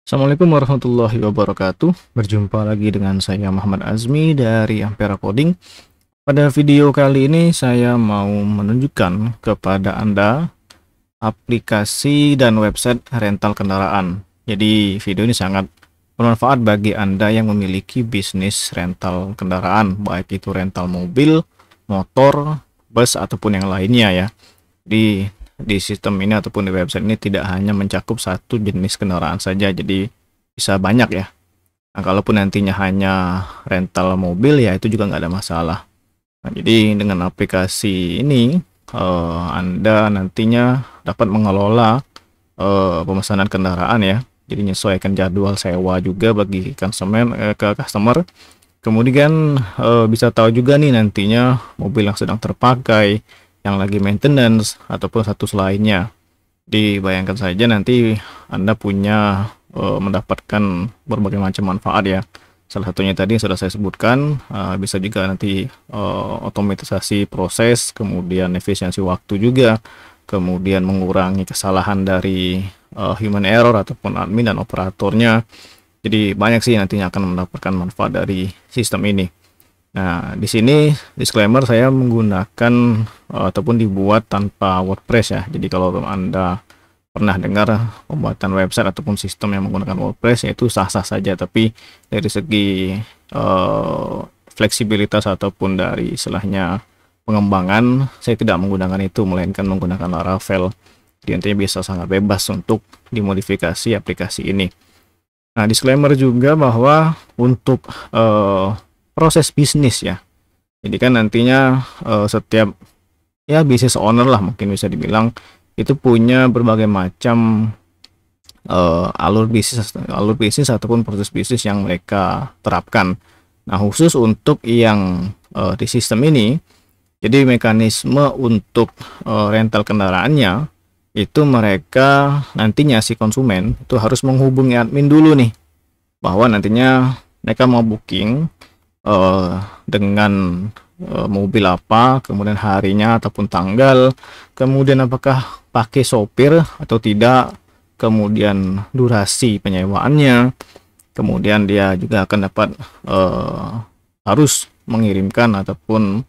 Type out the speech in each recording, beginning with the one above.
Assalamualaikum warahmatullahi wabarakatuh. Berjumpa lagi dengan saya Muhammad Azmi dari Ampera Coding. Pada video kali ini saya mau menunjukkan kepada Anda aplikasi dan website rental kendaraan. Jadi video ini sangat bermanfaat bagi Anda yang memiliki bisnis rental kendaraan, baik itu rental mobil, motor, bus ataupun yang lainnya ya. Di sistem ini ataupun di website ini tidak hanya mencakup satu jenis kendaraan saja, jadi bisa banyak ya. Nah, kalaupun nantinya hanya rental mobil ya itu juga nggak ada masalah. Nah, jadi dengan aplikasi ini Anda nantinya dapat mengelola pemesanan kendaraan ya. Jadi menyesuaikan jadwal sewa juga bagi customer. Kemudian bisa tahu juga nih nantinya mobil yang sedang terpakai, yang lagi maintenance ataupun status lainnya. Dibayangkan saja nanti Anda punya mendapatkan berbagai macam manfaat ya. Salah satunya tadi yang sudah saya sebutkan, bisa juga nanti otomatisasi proses, kemudian efisiensi waktu juga, kemudian mengurangi kesalahan dari human error ataupun admin dan operatornya. Jadi banyak sih nantinya akan mendapatkan manfaat dari sistem ini. Nah, di sini disclaimer saya menggunakan ataupun dibuat tanpa WordPress ya. Jadi kalau Anda pernah dengar pembuatan website ataupun sistem yang menggunakan WordPress, yaitu sah-sah saja. Tapi dari segi fleksibilitas ataupun dari istilahnya pengembangan, saya tidak menggunakan itu, melainkan menggunakan Laravel. Jadi nantinya bisa sangat bebas untuk dimodifikasi aplikasi ini. Nah, disclaimer juga bahwa untuk proses bisnis ya. Jadi kan nantinya setiap ya business owner lah mungkin bisa dibilang itu punya berbagai macam alur bisnis ataupun proses bisnis yang mereka terapkan. Nah, khusus untuk yang di sistem ini, jadi mekanisme untuk rental kendaraannya itu mereka nantinya si konsumen itu harus menghubungi admin dulu nih, bahwa nantinya mereka mau booking dengan mobil apa, kemudian harinya ataupun tanggal, kemudian apakah pakai sopir atau tidak, kemudian durasi penyewaannya, kemudian dia juga akan dapat harus mengirimkan ataupun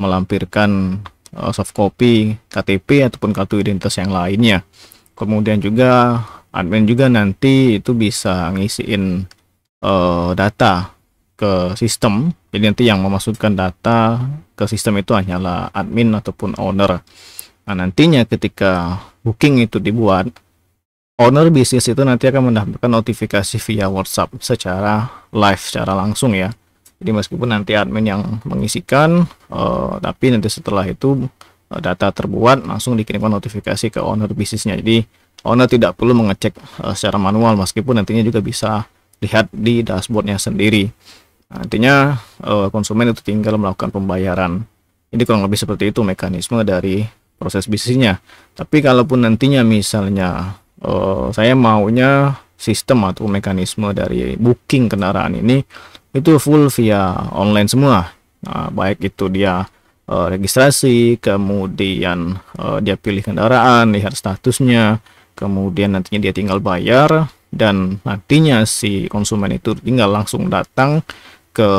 melampirkan soft copy KTP ataupun kartu identitas yang lainnya. Kemudian juga admin juga nanti itu bisa ngisiin data ke sistem. Jadi nanti yang memasukkan data ke sistem itu hanyalah admin ataupun owner. Nah, nantinya ketika booking itu dibuat, owner bisnis itu nanti akan mendapatkan notifikasi via WhatsApp secara live, secara langsung ya. Jadi meskipun nanti admin yang mengisikan, tapi nanti setelah itu data terbuat langsung dikirimkan notifikasi ke owner bisnisnya. Jadi owner tidak perlu mengecek secara manual, meskipun nantinya juga bisa lihat di dashboardnya sendiri. Nantinya konsumen itu tinggal melakukan pembayaran. Jadi kurang lebih seperti itu mekanisme dari proses bisnisnya. Tapi kalaupun nantinya misalnya saya maunya sistem atau mekanisme dari booking kendaraan ini itu full via online semua. Nah, baik itu dia registrasi, kemudian dia pilih kendaraan, lihat statusnya, kemudian nantinya dia tinggal bayar, dan nantinya si konsumen itu tinggal langsung datang ke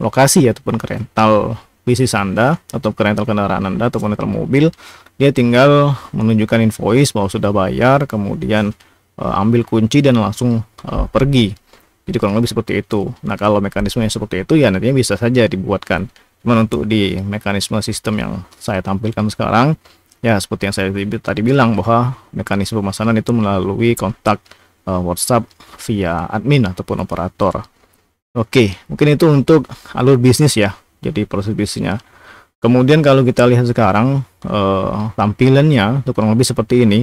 lokasi ataupun ke rental bisnis Anda atau ke rental kendaraan Anda ataupun rental mobil. Dia tinggal menunjukkan invoice bahwa sudah bayar, kemudian ambil kunci dan langsung pergi. Jadi kurang lebih seperti itu. Nah, kalau mekanisme yang seperti itu ya nantinya bisa saja dibuatkan. Cuman untuk di mekanisme sistem yang saya tampilkan sekarang, ya seperti yang saya tadi bilang bahwa mekanisme pemesanan itu melalui kontak WhatsApp via admin ataupun operator. Oke, mungkin itu untuk alur bisnis ya, jadi proses bisnisnya. Kemudian kalau kita lihat sekarang tampilannya itu kurang lebih seperti ini.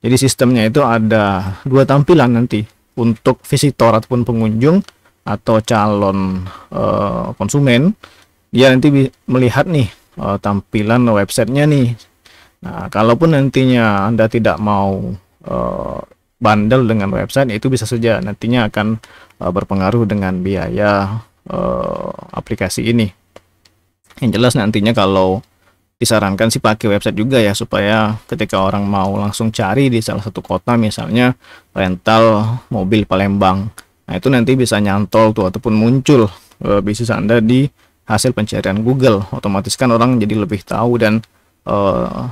Jadi sistemnya itu ada dua tampilan nanti untuk visitor ataupun pengunjung atau calon konsumen. Dia nanti melihat nih tampilan websitenya nih. Nah, kalaupun nantinya Anda tidak mau bundle dengan website, itu bisa saja nantinya akan berpengaruh dengan biaya aplikasi ini. Yang jelas nantinya kalau disarankan sih pakai website juga ya, supaya ketika orang mau langsung cari di salah satu kota, misalnya rental mobil Palembang, nah itu nanti bisa nyantol tuh ataupun muncul bisnis Anda di hasil pencarian Google. Otomatis kan orang jadi lebih tahu, dan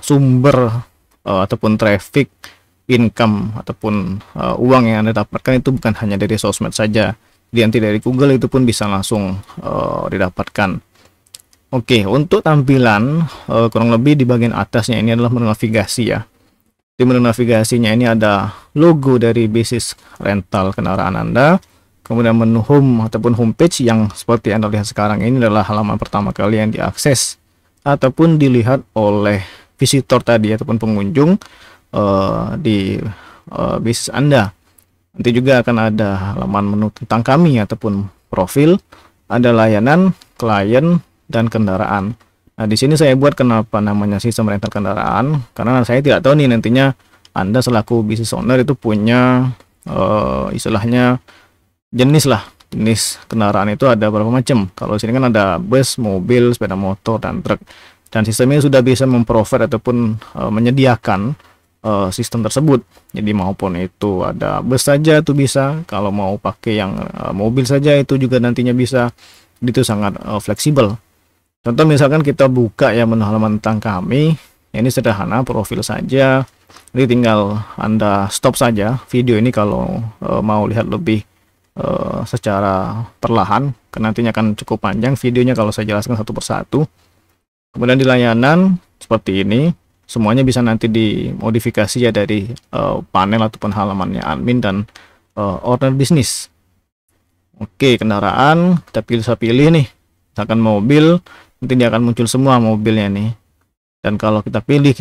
sumber ataupun traffic, income ataupun uang yang Anda dapatkan itu bukan hanya dari sosmed saja, jadi nanti dari Google itu pun bisa langsung didapatkan. Oke, untuk tampilan kurang lebih di bagian atasnya ini adalah menu navigasi ya. Di menu navigasinya ini ada logo dari bisnis rental kendaraan Anda. Kemudian menu home ataupun homepage yang seperti Anda lihat sekarang ini adalah halaman pertama kali yang diakses ataupun dilihat oleh visitor tadi ataupun pengunjung di bisnis Anda. Nanti juga akan ada halaman menu tentang kami ataupun profil, ada layanan, klien, dan kendaraan. Nah, di sini saya buat kenapa namanya sistem rental kendaraan, karena saya tidak tahu nih nantinya Anda selaku business owner itu punya istilahnya jenis kendaraan itu ada berapa macam. Kalau sini kan ada bus, mobil, sepeda motor, dan truk, dan sistemnya sudah bisa memprovide ataupun menyediakan sistem tersebut. Jadi maupun itu ada bus saja itu bisa, kalau mau pakai yang mobil saja itu juga nantinya bisa. Itu sangat fleksibel. Contoh misalkan kita buka ya menu halaman tentang kami, ini sederhana, profil saja. Jadi tinggal Anda stop saja video ini kalau mau lihat lebih secara perlahan, karena nantinya akan cukup panjang videonya kalau saya jelaskan satu persatu. Kemudian di layanan seperti ini, semuanya bisa nanti dimodifikasi ya dari panel ataupun halamannya admin dan owner bisnis. Oke, kendaraan kita pilih nih, misalkan mobil, nanti dia akan muncul semua mobilnya nih. Dan kalau kita pilih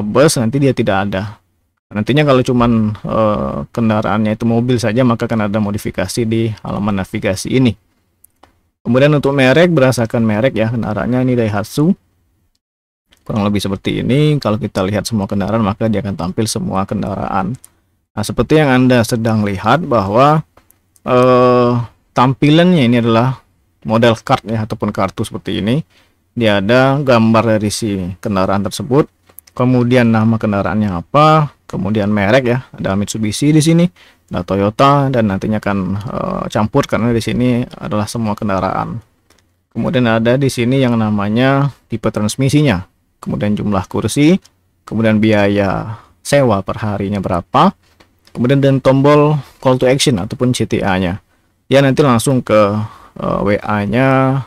bus, nanti dia tidak ada. Nantinya kalau cuman kendaraannya itu mobil saja, maka akan ada modifikasi di halaman navigasi ini. Kemudian untuk merek, berdasarkan merek ya, kendaraannya ini Daihatsu, kurang lebih seperti ini. Kalau kita lihat semua kendaraan, maka dia akan tampil semua kendaraan. Nah, seperti yang Anda sedang lihat bahwa tampilannya ini adalah model card ya, ataupun kartu seperti ini. Dia ada gambar dari si kendaraan tersebut, kemudian nama kendaraannya apa, kemudian merek ya, ada Mitsubishi di sini, ada Toyota, dan nantinya akan campur karena di sini adalah semua kendaraan. Kemudian ada di sini yang namanya tipe transmisinya, kemudian jumlah kursi, kemudian biaya sewa per harinya berapa, kemudian dan tombol call to action ataupun CTA-nya. Ya nanti langsung ke WA-nya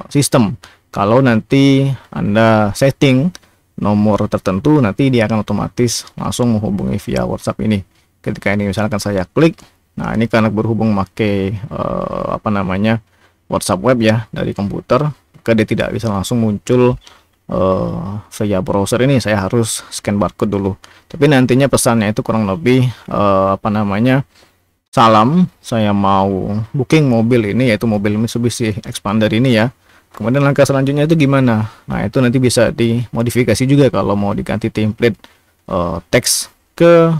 sistem. Kalau nanti Anda setting nomor tertentu, nanti dia akan otomatis langsung menghubungi via WhatsApp ini. Ketika ini misalkan saya klik, nah ini karena berhubung pakai WhatsApp web ya dari komputer, maka dia tidak bisa langsung muncul via browser ini. Saya harus scan barcode dulu. Tapi nantinya pesannya itu kurang lebih salam, saya mau booking mobil ini, yaitu mobil Mitsubishi Xpander ini ya. Kemudian langkah selanjutnya itu gimana? Nah, itu nanti bisa dimodifikasi juga kalau mau diganti template teks ke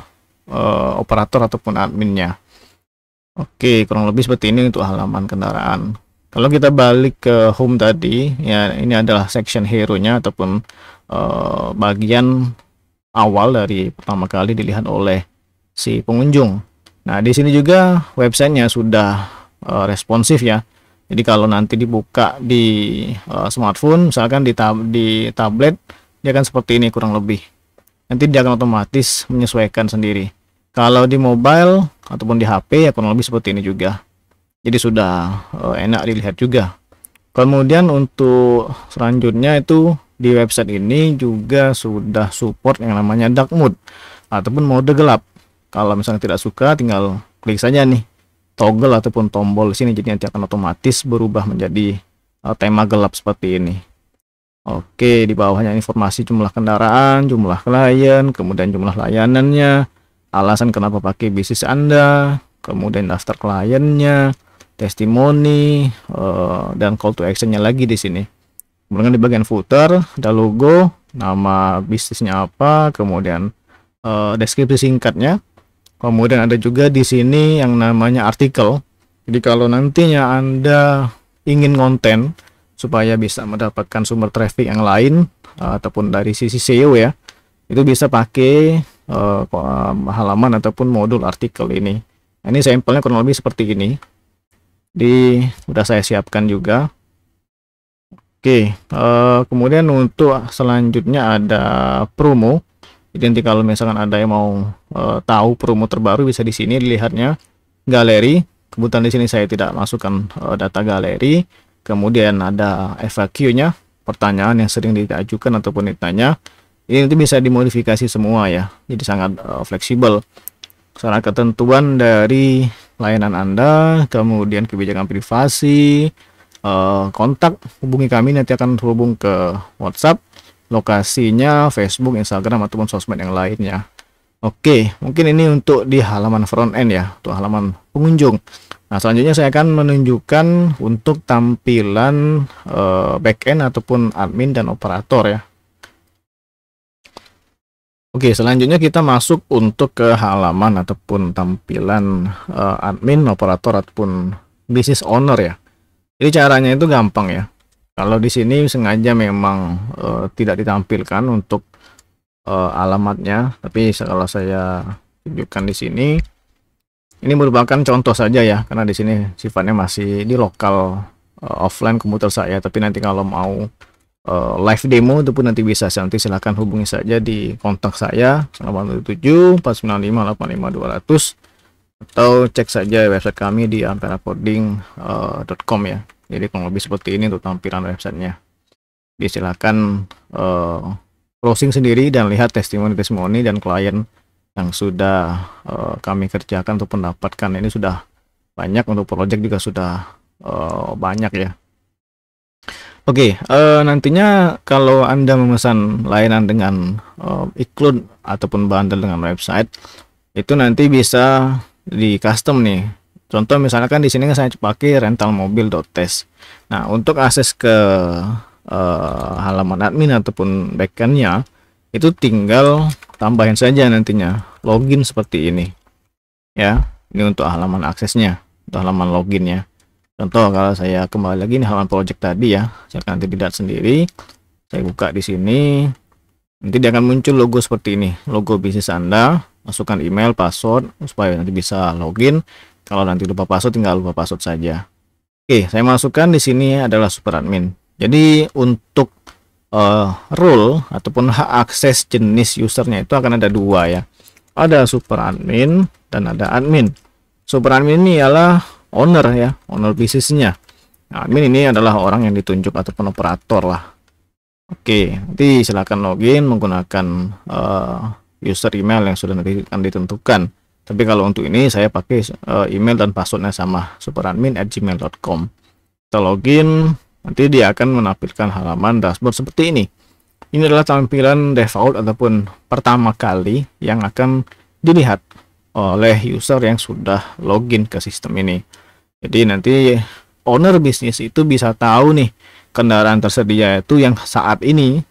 operator ataupun adminnya. Oke, kurang lebih seperti ini untuk halaman kendaraan. Kalau kita balik ke home tadi, ya ini adalah section hero-nya ataupun bagian awal dari pertama kali dilihat oleh si pengunjung. Nah, di sini juga websitenya sudah responsif ya. Jadi kalau nanti dibuka di smartphone, misalkan di tablet, dia akan seperti ini kurang lebih. Nanti dia akan otomatis menyesuaikan sendiri. Kalau di mobile ataupun di HP ya kurang lebih seperti ini juga. Jadi sudah enak dilihat juga. Kemudian untuk selanjutnya itu di website ini juga sudah support yang namanya dark mode ataupun mode gelap. Kalau misalnya tidak suka, tinggal klik saja nih toggle ataupun tombol sini, jadi nanti akan otomatis berubah menjadi tema gelap seperti ini. Oke, di bawahnya informasi jumlah kendaraan, jumlah klien, kemudian jumlah layanannya, alasan kenapa pakai bisnis Anda, kemudian daftar kliennya, testimoni, dan call to actionnya lagi di sini. Kemudian di bagian footer ada logo, nama bisnisnya apa, kemudian deskripsi singkatnya. Kemudian ada juga di sini yang namanya artikel. Jadi kalau nantinya Anda ingin konten supaya bisa mendapatkan sumber traffic yang lain ataupun dari sisi SEO ya, itu bisa pakai halaman ataupun modul artikel ini. Nah, ini sampelnya kurang lebih seperti ini. Udah saya siapkan juga. Oke, kemudian untuk selanjutnya ada promo. Jadi nanti kalau misalkan ada yang mau tahu promo terbaru, bisa di sini dilihatnya galeri. Kebetulan di sini saya tidak masukkan data galeri. Kemudian ada FAQ-nya, pertanyaan yang sering diajukan ataupun ditanya. Ini nanti bisa dimodifikasi semua ya. Jadi sangat fleksibel. Saran ketentuan dari layanan Anda, kemudian kebijakan privasi, kontak, hubungi kami, nanti akan terhubung ke WhatsApp, lokasinya Facebook, Instagram, ataupun sosmed yang lainnya. Oke, mungkin ini untuk di halaman front end ya, untuk halaman pengunjung. Nah, selanjutnya saya akan menunjukkan untuk tampilan back end ataupun admin dan operator ya. Oke, selanjutnya kita masuk untuk ke halaman ataupun tampilan admin, operator ataupun business owner ya. Jadi caranya itu gampang ya. Kalau di sini sengaja memang tidak ditampilkan untuk alamatnya, tapi kalau saya tunjukkan di sini, ini merupakan contoh saja ya, karena di sini sifatnya masih di lokal offline komputer saya. Tapi nanti kalau mau live demo itu pun nanti bisa, nanti silahkan hubungi saja di kontak saya 877 495 85200 atau cek saja website kami di amperacoding.com ya. Jadi kurang lebih seperti ini untuk tampilan websitenya. Jadi silahkan browsing sendiri dan lihat testimoni dan klien yang sudah kami kerjakan untuk mendapatkan. Ini sudah banyak, untuk project juga sudah banyak ya. Oke, nantinya kalau Anda memesan layanan dengan include ataupun bundle dengan website, itu nanti bisa di custom nih. Contoh misalkan di sini saya pakai rentalmobil.test. Nah, untuk akses ke halaman admin ataupun backendnya, itu tinggal tambahin saja nantinya login seperti ini. Ya, ini untuk halaman aksesnya, untuk halaman loginnya. Contoh kalau saya kembali lagi nih halaman project tadi ya, saya akan nanti dilihat sendiri. Saya buka di sini, nanti dia akan muncul logo seperti ini, logo bisnis Anda. Masukkan email, password supaya nanti bisa login. Kalau nanti lupa password, tinggal lupa password saja. Oke, saya masukkan di sini adalah super admin. Jadi untuk role ataupun hak akses jenis usernya itu akan ada dua ya. Ada super admin dan ada admin. Super admin ini ialah owner ya, owner bisnisnya. Nah, admin ini adalah orang yang ditunjuk ataupun operator lah. Oke, nanti silakan login menggunakan user email yang sudah nanti akan ditentukan. Tapi kalau untuk ini saya pakai email dan passwordnya sama, superadmin@gmail.com. Kita login, nanti dia akan menampilkan halaman dashboard seperti ini. Ini adalah tampilan default ataupun pertama kali yang akan dilihat oleh user yang sudah login ke sistem ini. Jadi nanti owner bisnis itu bisa tahu nih kendaraan tersedia itu yang saat ini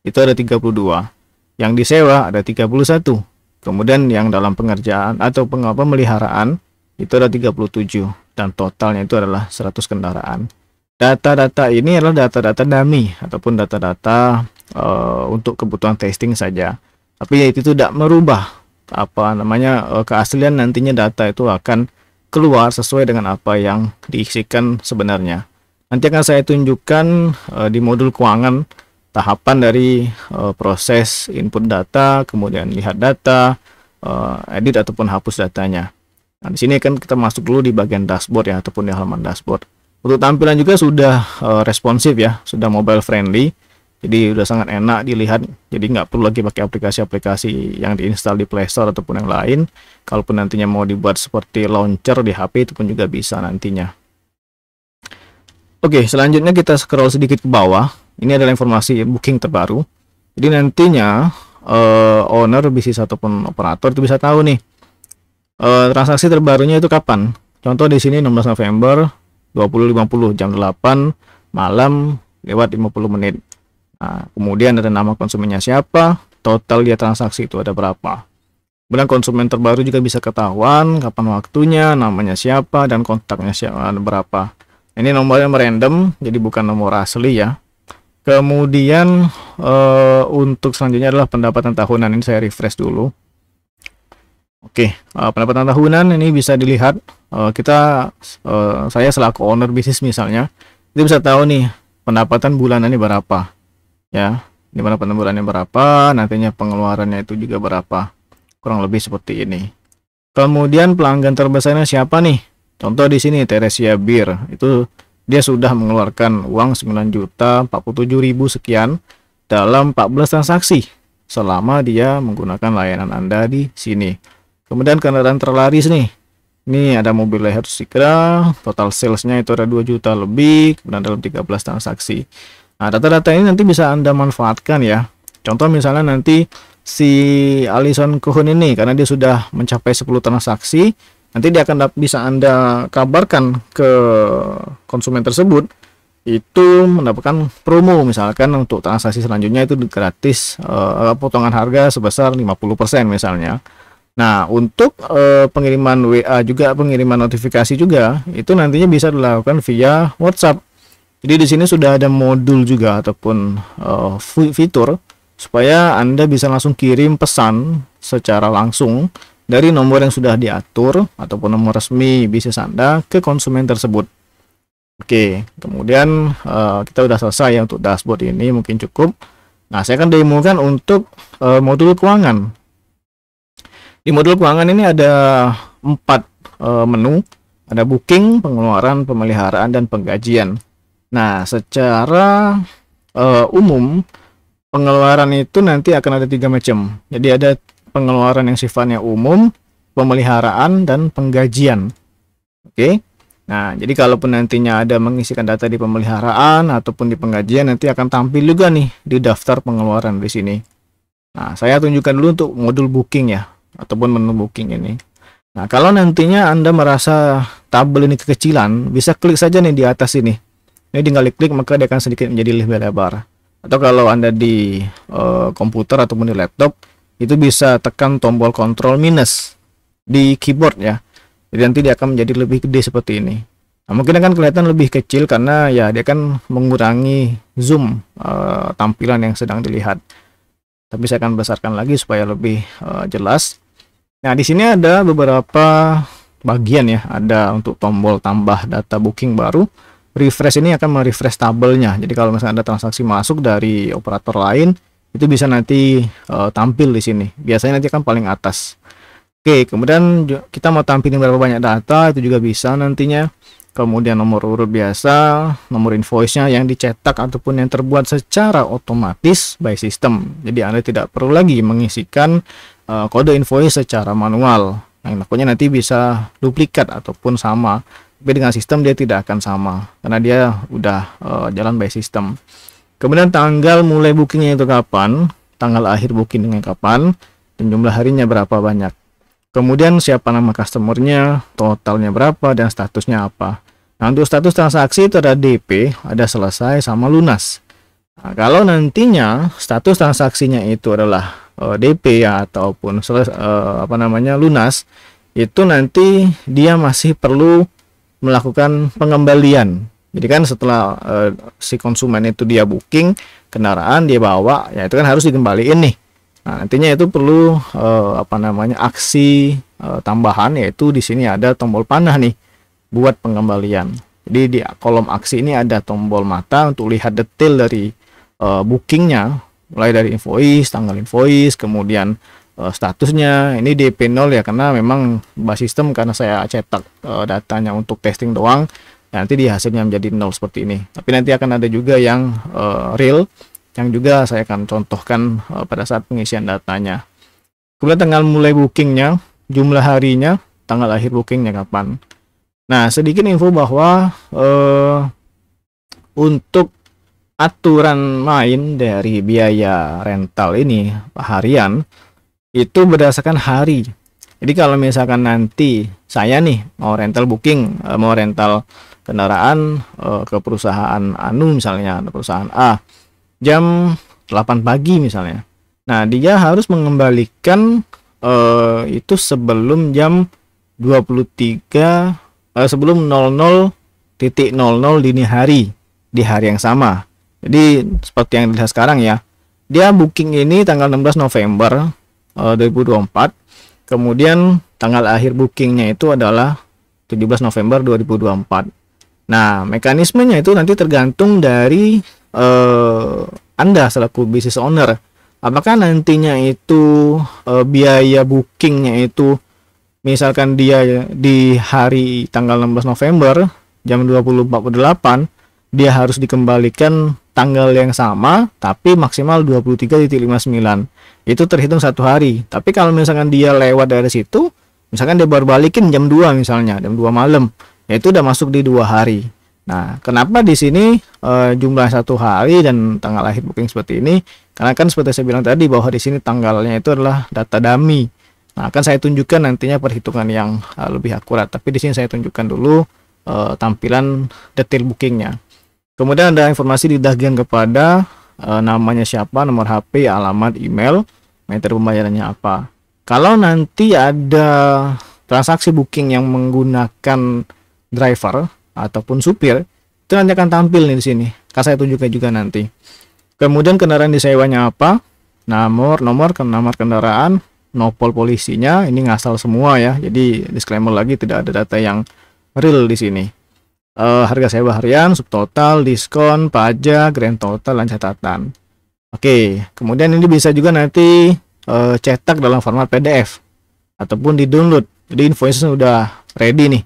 itu ada 32, yang disewa ada 31, kemudian yang dalam pengerjaan atau pemeliharaan itu ada 37, dan totalnya itu adalah 100 kendaraan. Data-data ini adalah data-data dummy ataupun data-data untuk kebutuhan testing saja, tapi itu tidak merubah keaslian. Nantinya data itu akan keluar sesuai dengan apa yang diisikan sebenarnya. Nanti akan saya tunjukkan di modul keuangan tahapan dari proses input data, kemudian lihat data, edit ataupun hapus datanya. Nah, di sini kan kita masuk dulu di bagian dashboard ya, ataupun di halaman dashboard. Untuk tampilan juga sudah responsif ya, sudah mobile friendly. Jadi udah sangat enak dilihat. Jadi nggak perlu lagi pakai aplikasi-aplikasi yang diinstal di Play Store ataupun yang lain. Kalaupun nantinya mau dibuat seperti launcher di HP, itu pun juga bisa nantinya. Oke, selanjutnya kita scroll sedikit ke bawah. Ini adalah informasi booking terbaru. Jadi nantinya owner bisnis ataupun operator itu bisa tahu nih transaksi terbarunya itu kapan. Contoh di sini 16 November 2050 jam 8 malam lewat 50 menit. Nah, kemudian ada nama konsumennya siapa, total dia transaksi itu ada berapa. Kemudian konsumen terbaru juga bisa ketahuan kapan waktunya, namanya siapa, dan kontaknya siapa berapa. Ini nomornya random, jadi bukan nomor asli ya. Kemudian untuk selanjutnya adalah pendapatan tahunan. Ini saya refresh dulu. Oke, pendapatan tahunan ini bisa dilihat. Saya selaku owner bisnis misalnya, itu bisa tahu nih pendapatan bulanannya berapa, ya. Di mana pendapatan bulanannya berapa, nantinya pengeluarannya itu juga berapa. Kurang lebih seperti ini. Kemudian pelanggan terbesarnya siapa nih? Contoh di sini Teresia Bir, itu dia sudah mengeluarkan uang 9.047.000 sekian dalam 14 transaksi selama dia menggunakan layanan Anda di sini. Kemudian kendaraan terlaris nih. Ini ada mobil leher Sigra, total salesnya itu ada 2 juta lebih, kemudian dalam 13 transaksi. Nah, data-data ini nanti bisa Anda manfaatkan ya. Contoh misalnya nanti si Alison Kuhn ini, karena dia sudah mencapai 10 transaksi, nanti dia akan bisa Anda kabarkan ke konsumen tersebut itu mendapatkan promo, misalkan untuk transaksi selanjutnya itu gratis, potongan harga sebesar 50% misalnya. Nah, untuk pengiriman WA juga, pengiriman notifikasi juga itu nantinya bisa dilakukan via WhatsApp. Jadi di sini sudah ada modul juga ataupun fitur supaya Anda bisa langsung kirim pesan secara langsung dari nomor yang sudah diatur ataupun nomor resmi bisnis Anda ke konsumen tersebut. Oke, kemudian kita udah selesai ya untuk dashboard ini, mungkin cukup. Nah, saya akan demokan untuk modul keuangan. Di modul keuangan ini ada 4 menu, ada booking, pengeluaran, pemeliharaan, dan penggajian. Nah, secara umum pengeluaran itu nanti akan ada 3 macam. Jadi ada pengeluaran yang sifatnya umum, pemeliharaan, dan penggajian. Oke. Nah, jadi kalaupun nantinya ada mengisikan data di pemeliharaan ataupun di penggajian, nanti akan tampil juga nih di daftar pengeluaran di sini. Nah, saya tunjukkan dulu untuk modul booking ya, ataupun menu booking ini. Nah, kalau nantinya Anda merasa tabel ini kekecilan, bisa klik saja nih di atas ini. Ini tinggal klik maka dia akan sedikit menjadi lebih lebar. Atau kalau Anda di komputer ataupun di laptop, itu bisa tekan tombol kontrol minus di keyboard ya. Jadi nanti dia akan menjadi lebih gede seperti ini. Nah, mungkin akan kelihatan lebih kecil karena ya dia akan mengurangi zoom tampilan yang sedang dilihat. Tapi saya akan besarkan lagi supaya lebih jelas. Nah, di sini ada beberapa bagian ya. Ada untuk tombol tambah data booking baru. Refresh ini akan merefresh tabelnya. Jadi kalau misalnya ada transaksi masuk dari operator lain, itu bisa nanti tampil di sini. Biasanya nanti akan paling atas. Oke, kemudian kita mau tampilin berapa banyak data itu juga bisa nantinya. Kemudian nomor urut biasa, nomor invoice-nya yang dicetak ataupun yang terbuat secara otomatis by system. Jadi Anda tidak perlu lagi mengisikan kode invoice secara manual. Yang takutnya nanti bisa duplikat ataupun sama. Tapi dengan sistem dia tidak akan sama karena dia udah jalan by system. Kemudian tanggal mulai bookingnya itu kapan, tanggal akhir bookingnya kapan, dan jumlah harinya berapa banyak. Kemudian siapa nama customernya, totalnya berapa, dan statusnya apa. Nah, untuk status transaksi itu ada DP, ada selesai, sama lunas. Nah, kalau nantinya status transaksinya itu adalah DP ya ataupun lunas, itu nanti dia masih perlu melakukan pengembalian. Jadi kan setelah si konsumen itu dia booking kendaraan, dia bawa, ya itu kan harus dikembaliin nih. Nah, nantinya itu perlu aksi tambahan, yaitu di sini ada tombol panah nih buat pengembalian. Jadi di kolom aksi ini ada tombol mata untuk lihat detail dari bookingnya, mulai dari invoice, tanggal invoice, kemudian statusnya. Ini DP 0 ya, karena memang base system karena saya cetak datanya untuk testing doang. Nanti di hasilnya menjadi 0 seperti ini. Tapi nanti akan ada juga yang real, yang juga saya akan contohkan pada saat pengisian datanya. Kemudian tanggal mulai bookingnya, jumlah harinya, tanggal akhir bookingnya kapan. Nah, sedikit info bahwa untuk aturan main dari biaya rental ini harian itu berdasarkan hari. Jadi kalau misalkan nanti saya nih mau rental booking, mau rental kendaraan ke perusahaan anu misalnya, perusahaan A, jam 8 pagi misalnya. Nah, dia harus mengembalikan itu sebelum jam 23 sebelum 00.00 dini hari di hari yang sama. Jadi seperti yang dilihat sekarang ya, dia booking ini tanggal 16 November 2024, kemudian tanggal akhir bookingnya itu adalah 17 November 2024. Nah, mekanismenya itu nanti tergantung dari Anda selaku business owner. Apakah nantinya itu biaya bookingnya itu, misalkan dia di hari tanggal 16 November jam 20.48, dia harus dikembalikan tanggal yang sama tapi maksimal 23.59. Itu terhitung satu hari. Tapi kalau misalkan dia lewat dari situ, misalkan dia baru balikin jam 2 misalnya, jam 2 malam, ya itu udah masuk di 2 hari. Nah, kenapa di sini jumlah satu hari dan tanggal akhir booking seperti ini? Karena kan seperti saya bilang tadi bahwa di sini tanggalnya itu adalah data dummy. Nah, akan saya tunjukkan nantinya perhitungan yang lebih akurat. Tapi di sini saya tunjukkan dulu tampilan detail bookingnya. Kemudian ada informasi di bagian kepada namanya siapa, nomor HP, alamat, email, metode pembayarannya apa. Kalau nanti ada transaksi booking yang menggunakan driver ataupun supir, itu nanti akan tampil nih di sini. Akan saya tunjukkan juga nanti. Kemudian kendaraan disewanya apa, nomor kendaraan, nopol polisinya, ini ngasal semua ya. Jadi disclaimer lagi, tidak ada data yang real di sini. Harga sewa harian, subtotal, diskon, pajak, grand total, dan catatan. Oke, kemudian ini bisa juga nanti cetak dalam format PDF ataupun di download. Jadi invoice udah ready nih.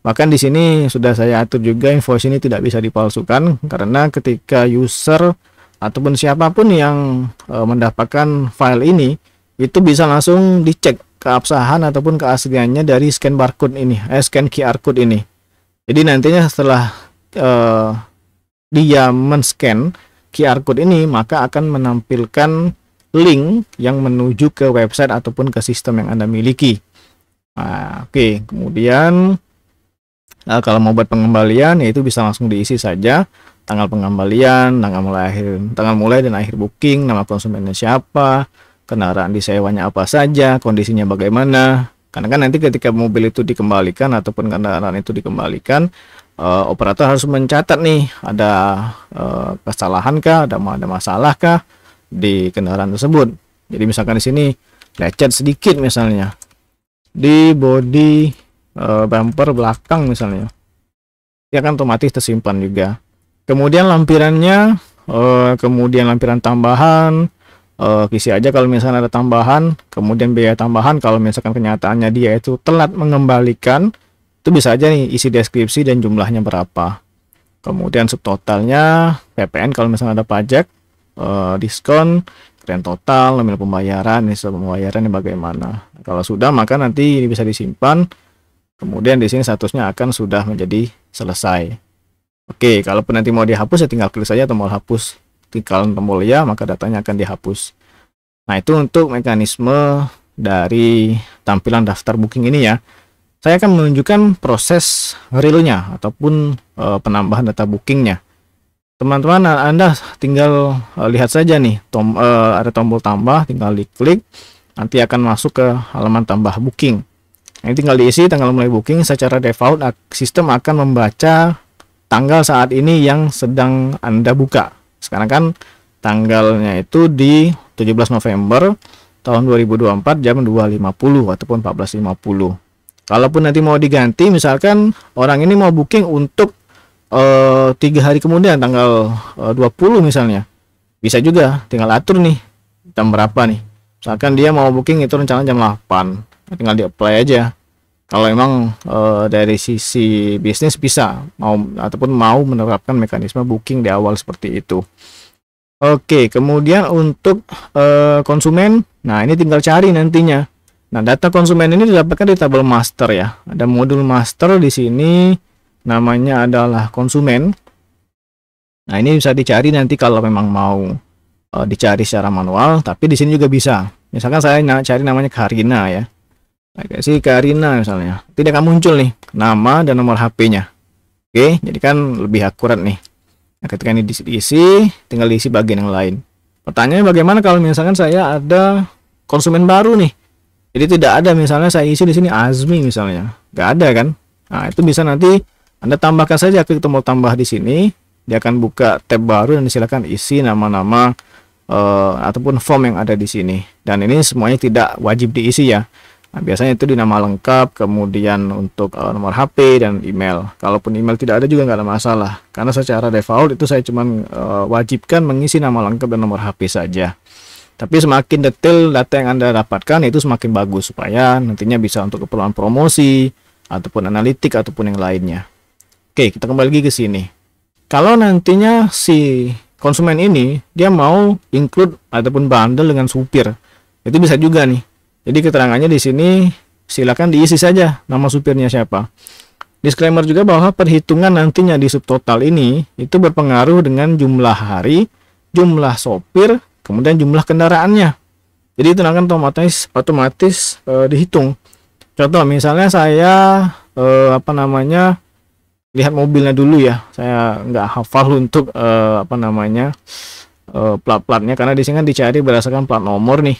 Bahkan di sini sudah saya atur juga invoice ini tidak bisa dipalsukan, karena ketika user ataupun siapapun yang mendapatkan file ini itu bisa langsung dicek keabsahan ataupun keasliannya dari scan barcode ini, scan QR code ini. Jadi nantinya setelah dia men-scan QR code ini, maka akan menampilkan link yang menuju ke website ataupun ke sistem yang Anda miliki. Nah, oke. Kemudian kalau mau buat pengembalian, yaitu bisa langsung diisi saja tanggal pengembalian, tanggal mulai dan akhir booking, nama konsumennya siapa, kendaraan disewanya apa saja, kondisinya bagaimana. Karena kan nanti ketika mobil itu dikembalikan ataupun kendaraan itu dikembalikan, operator harus mencatat nih, ada kesalahan kah, ada masalah kah di kendaraan tersebut. Jadi misalkan di sini lecet sedikit misalnya di bodi bumper belakang misalnya, dia akan otomatis tersimpan juga. Kemudian lampirannya, kemudian lampiran tambahan, isi aja kalau misalnya ada tambahan, kemudian biaya tambahan kalau misalkan kenyataannya dia itu telat mengembalikan, itu bisa aja nih isi deskripsi dan jumlahnya berapa. Kemudian subtotalnya, PPN kalau misalnya ada pajak, diskon, grand total, nominal pembayaran, hasil pembayarannya bagaimana. Kalau sudah, maka nanti ini bisa disimpan. Kemudian di sini statusnya akan sudah menjadi selesai. Oke, kalaupun nanti mau dihapus ya tinggal klik saja tombol hapus. Kalau tombol ya, maka datanya akan dihapus. Nah, itu untuk mekanisme dari tampilan daftar booking ini ya. Saya akan menunjukkan proses realnya ataupun penambahan data bookingnya. Teman-teman, Anda tinggal lihat saja nih, ada tombol tambah, tinggal diklik, nanti akan masuk ke halaman tambah booking. Ini tinggal diisi tanggal mulai booking. Secara default sistem akan membaca tanggal saat ini yang sedang Anda buka. Sekarang kan tanggalnya itu di 17 November tahun 2024 jam 2.50 ataupun 14.50. Kalaupun nanti mau diganti, misalkan orang ini mau booking untuk 3 hari kemudian tanggal 20 misalnya, bisa juga tinggal atur nih jam berapa nih. Misalkan dia mau booking itu rencana jam 8, tinggal di apply aja. Kalau emang dari sisi bisnis bisa ataupun mau menerapkan mekanisme booking di awal seperti itu. Oke, kemudian untuk konsumen, nah ini tinggal cari nantinya. Nah, data konsumen ini didapatkan di tabel master ya. Ada modul master di sini, namanya adalah konsumen. Nah, ini bisa dicari nanti kalau memang mau dicari secara manual, tapi di sini juga bisa. Misalkan saya cari namanya Karina ya. Kasih Karina misalnya, tidak akan muncul nih nama dan nomor HP-nya. Oke, jadi kan lebih akurat nih. Nah, ketika ini diisi, tinggal diisi bagian yang lain. Pertanyaannya bagaimana kalau misalkan saya ada konsumen baru nih? Jadi tidak ada, misalnya saya isi di sini Azmi misalnya, nggak ada kan? Nah, itu bisa nanti Anda tambahkan saja, klik tombol tambah di sini, dia akan buka tab baru dan silakan isi nama-nama ataupun form yang ada di sini. Dan ini semuanya tidak wajib diisi ya. Nah, biasanya itu di nama lengkap, kemudian untuk nomor HP dan email. Kalaupun email tidak ada juga nggak ada masalah, karena secara default itu saya cuma wajibkan mengisi nama lengkap dan nomor HP saja. Tapi semakin detail data yang Anda dapatkan itu semakin bagus, supaya nantinya bisa untuk keperluan promosi ataupun analitik ataupun yang lainnya. Oke, kita kembali lagi ke sini. Kalau nantinya si konsumen ini dia mau include ataupun bundle dengan supir, itu bisa juga nih. Jadi keterangannya di sini silakan diisi saja nama supirnya siapa. Disclaimer juga bahwa perhitungan nantinya di subtotal ini itu berpengaruh dengan jumlah hari, jumlah sopir, kemudian jumlah kendaraannya. Jadi itu akan otomatis dihitung. Contoh misalnya saya lihat mobilnya dulu ya. Saya nggak hafal untuk plat-platnya, karena di sini kan dicari berdasarkan plat nomor nih.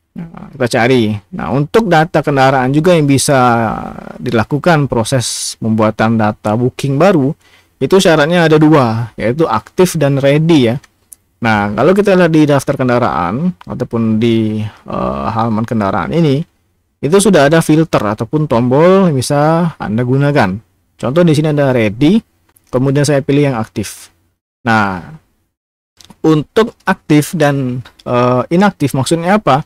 Nah, kita cari. Nah, untuk data kendaraan juga yang bisa dilakukan proses pembuatan data booking baru, itu syaratnya ada dua, yaitu aktif dan ready ya. Nah, kalau kita lihat di daftar kendaraan ataupun di halaman kendaraan ini, itu sudah ada filter ataupun tombol yang bisa Anda gunakan. Contoh di sini ada ready, kemudian saya pilih yang aktif. Nah, untuk aktif dan inaktif maksudnya apa?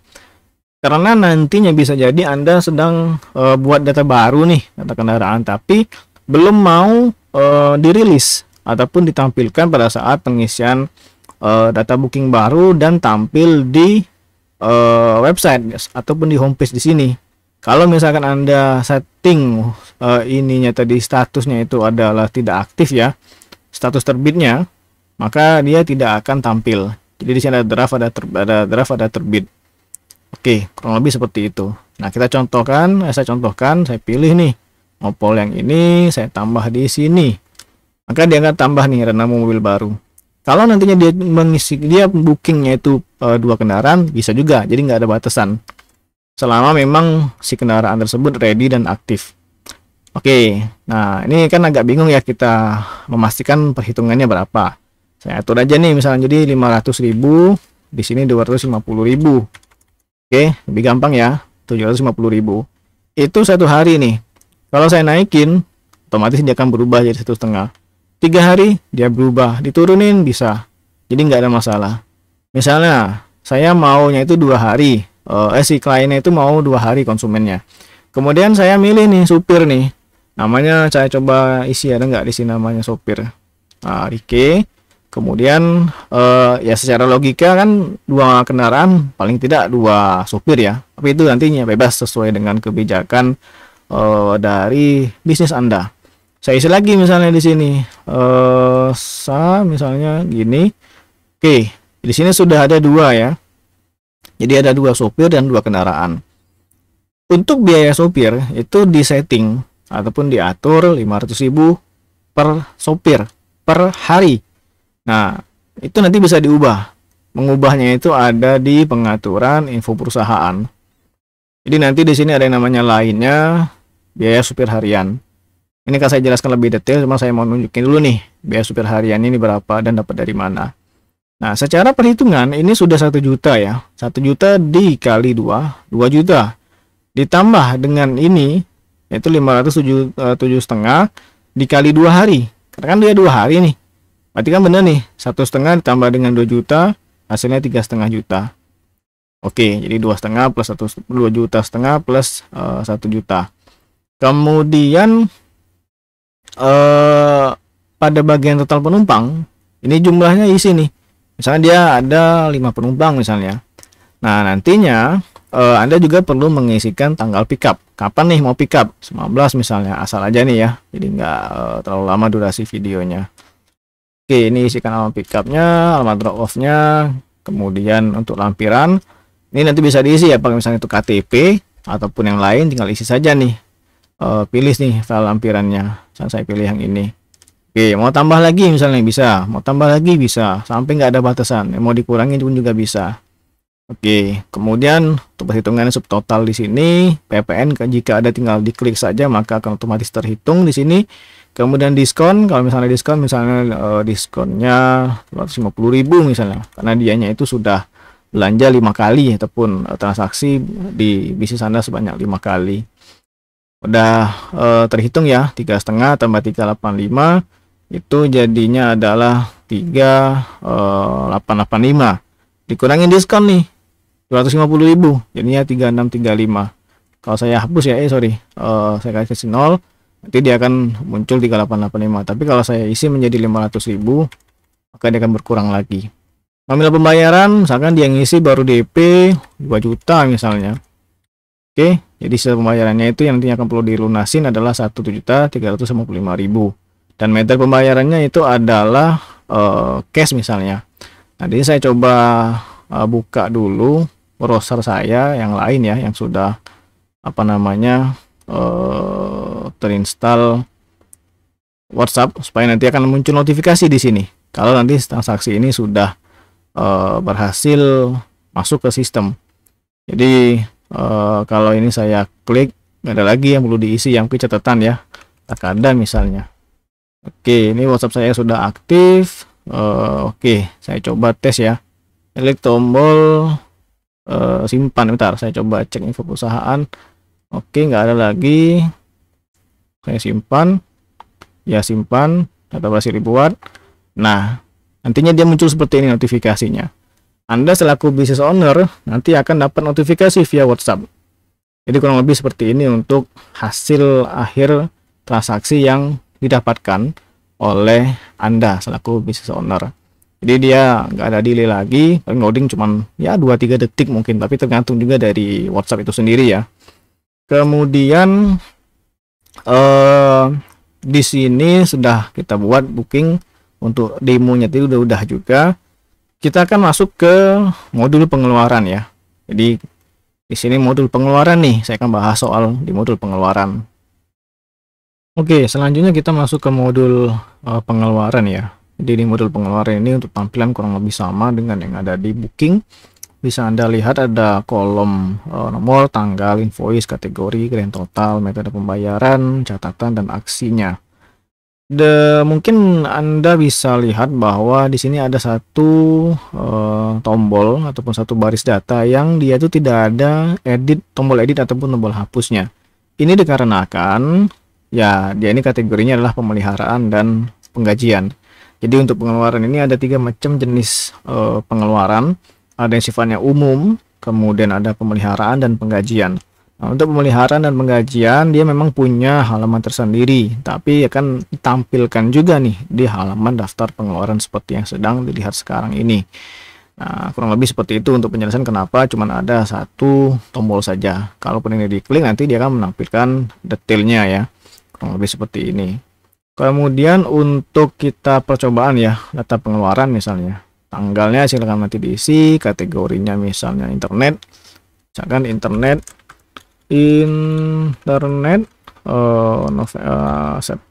Karena nantinya bisa jadi Anda sedang buat data baru nih, data kendaraan, tapi belum mau dirilis ataupun ditampilkan pada saat pengisian data booking baru dan tampil di website ataupun di homepage di sini. Kalau misalkan Anda setting ininya tadi statusnya itu adalah tidak aktif ya, status terbitnya, maka dia tidak akan tampil. Jadi di sini ada draft, ada terbit. Oke, kurang lebih seperti itu. Nah, saya contohkan, saya pilih nih Opel yang ini, saya tambah di sini. Maka dia akan tambah nih nama mobil baru. Kalau nantinya dia bookingnya itu 2 kendaraan, bisa juga. Jadi nggak ada batasan. Selama memang si kendaraan tersebut ready dan aktif. Oke, nah ini kan agak bingung ya kita memastikan perhitungannya berapa. Saya atur aja nih, misalnya jadi 500.000, di sini 250.000. Oke, lebih gampang ya, 750.000. Itu 1 hari nih. Kalau saya naikin, otomatis dia akan berubah jadi 1,5. 3 hari dia berubah, diturunin bisa. Jadi nggak ada masalah. Misalnya saya maunya itu 2 hari, si kliennya itu mau 2 hari konsumennya. Kemudian saya milih nih supir nih, namanya saya coba isi, ada nggak di sini namanya supir. Nah, Rike. Kemudian ya secara logika kan 2 kendaraan paling tidak 2 supir ya, tapi itu nantinya bebas sesuai dengan kebijakan dari bisnis Anda. Saya isi lagi misalnya di sini misalnya gini. Oke, di sini sudah ada 2 ya, jadi ada 2 supir dan 2 kendaraan. Untuk biaya supir itu disetting ataupun diatur 500.000 per supir per hari. Nah, itu nanti bisa diubah. Mengubahnya itu ada di pengaturan info perusahaan. Jadi nanti di sini ada yang namanya lainnya, biaya supir harian. Ini kan saya jelaskan lebih detail, cuma saya mau nunjukin dulu nih biaya supir harian ini berapa dan dapat dari mana. Nah, secara perhitungan ini sudah 1 juta ya. 1 juta dikali 2 juta. Ditambah dengan ini yaitu 507,5 dikali 2 hari. Karena kan dia 2 hari nih. Berarti kan benar nih, 1,5 ditambah dengan 2 juta, hasilnya 3,5 juta. Oke, jadi 2,5 plus 2,5 juta plus 1 juta. Kemudian pada bagian total penumpang, ini jumlahnya isi nih. Misalnya dia ada 5 penumpang misalnya. Nah, nantinya Anda juga perlu mengisikan tanggal pickup. Kapan nih mau pickup? 19 misalnya, asal aja nih ya. Jadi nggak terlalu lama durasi videonya. Oke, ini isikan alamat pickupnya, alamat drop off-nya, kemudian untuk lampiran. Ini nanti bisa diisi ya, pakai misalnya itu KTP ataupun yang lain, tinggal isi saja nih. Pilih nih file lampirannya. Saya pilih yang ini. Oke, mau tambah lagi misalnya bisa, mau tambah lagi bisa, sampai nggak ada batasan. Mau dikurangi pun juga bisa. Oke, kemudian untuk perhitungan subtotal di sini, PPN jika ada tinggal diklik saja maka akan otomatis terhitung di sini. Kemudian diskon, kalau misalnya diskonnya 250.000 misalnya, karena dianya itu sudah belanja 5 kali ataupun transaksi di bisnis Anda sebanyak 5 kali. Udah terhitung ya, 3,5 tambah 385 itu jadinya adalah 3.885. Dikurangin diskon nih 250.000, jadinya 3.635. Kalau saya hapus ya, saya kasih 0, nanti dia akan muncul 3.885. Tapi kalau saya isi menjadi 500.000, maka dia akan berkurang lagi. Nominal pembayaran, misalkan dia ngisi baru DP 2 juta misalnya. Oke, jadi sisa pembayarannya itu yang nantinya akan perlu dilunasin adalah 1.355.000. Dan metode pembayarannya itu adalah cash misalnya. Nah, jadi saya coba buka dulu browser saya yang lain ya, yang sudah terinstall WhatsApp, supaya nanti akan muncul notifikasi di sini kalau nanti transaksi ini sudah berhasil masuk ke sistem. Jadi kalau ini saya klik, nggak ada lagi yang perlu diisi, yang ke catatan ya, tak ada misalnya. Oke, ini WhatsApp saya sudah aktif. Oke, saya coba tes ya, klik tombol simpan. Bentar, saya coba cek info perusahaan. Oke, nggak ada lagi. Saya simpan. Ya, simpan. Data berhasil dibuat. Nah, nantinya dia muncul seperti ini notifikasinya. Anda selaku business owner nanti akan dapat notifikasi via WhatsApp. Jadi kurang lebih seperti ini untuk hasil akhir transaksi yang didapatkan oleh Anda selaku business owner. Jadi dia nggak ada delay lagi, paling loading cuman ya 2-3 detik mungkin, tapi tergantung juga dari WhatsApp itu sendiri ya. Kemudian di sini sudah kita buat booking untuk demonya itu udah juga. Kita akan masuk ke modul pengeluaran ya. Jadi di sini modul pengeluaran nih, saya akan bahas soal di modul pengeluaran. Oke, selanjutnya kita masuk ke modul pengeluaran ya. Jadi di modul pengeluaran ini untuk tampilan kurang lebih sama dengan yang ada di booking. Bisa Anda lihat ada kolom nomor, tanggal, invoice, kategori, grand total, metode pembayaran, catatan, dan aksinya. Mungkin Anda bisa lihat bahwa di sini ada satu tombol ataupun satu baris data yang dia itu tidak ada tombol edit ataupun tombol hapusnya. Ini dikarenakan ya dia ini kategorinya adalah pemeliharaan dan penggajian. Jadi untuk pengeluaran ini ada 3 macam jenis pengeluaran. Ada yang sifatnya umum, kemudian ada pemeliharaan dan penggajian. Nah, untuk pemeliharaan dan penggajian dia memang punya halaman tersendiri, tapi akan ditampilkan juga nih di halaman daftar pengeluaran seperti yang sedang dilihat sekarang ini. Nah, kurang lebih seperti itu untuk penjelasan kenapa cuman ada satu tombol saja. Kalaupun ini diklik nanti dia akan menampilkan detailnya ya. Kurang lebih seperti ini. Kemudian untuk kita percobaan ya, data pengeluaran misalnya. Tanggalnya silakan nanti diisi, kategorinya misalnya internet. Misalkan internet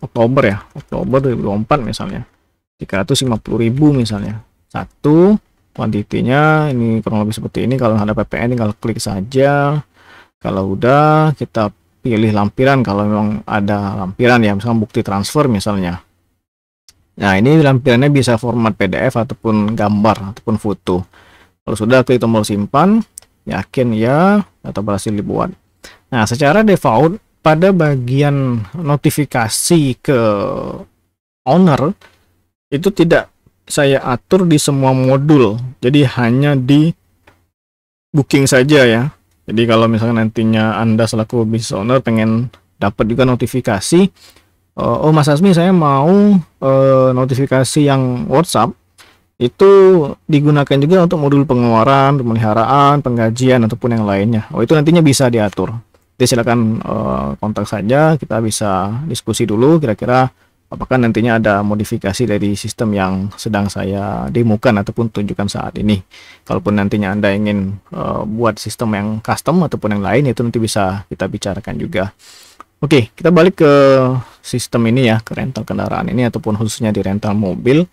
Oktober ya, Oktober 2024 misalnya. 350.000 misalnya. Satu kuantitinya ini kurang lebih seperti ini. Kalau ada PPN tinggal klik saja. Kalau udah kita pilih lampiran kalau memang ada lampiran ya, misalkan bukti transfer misalnya. Nah, ini lampirannya bisa format PDF ataupun gambar ataupun foto. Kalau sudah klik tombol simpan, yakin ya, data berhasil dibuat. Nah, secara default pada bagian notifikasi ke owner itu tidak saya atur di semua modul. Jadi hanya di booking saja ya. Jadi kalau misalnya nantinya Anda selaku business owner pengen dapat juga notifikasi, oh Mas Asmi saya mau notifikasi yang WhatsApp itu digunakan juga untuk modul pengeluaran, pemeliharaan, penggajian ataupun yang lainnya. Oh itu nantinya bisa diatur. Jadi silakan kontak saja, kita bisa diskusi dulu kira-kira apakah nantinya ada modifikasi dari sistem yang sedang saya demokan ataupun tunjukkan saat ini. Kalaupun nantinya Anda ingin buat sistem yang custom ataupun yang lain, itu nanti bisa kita bicarakan juga. Oke, kita balik ke sistem ini ya, ke rental kendaraan ini ataupun khususnya di rental mobil.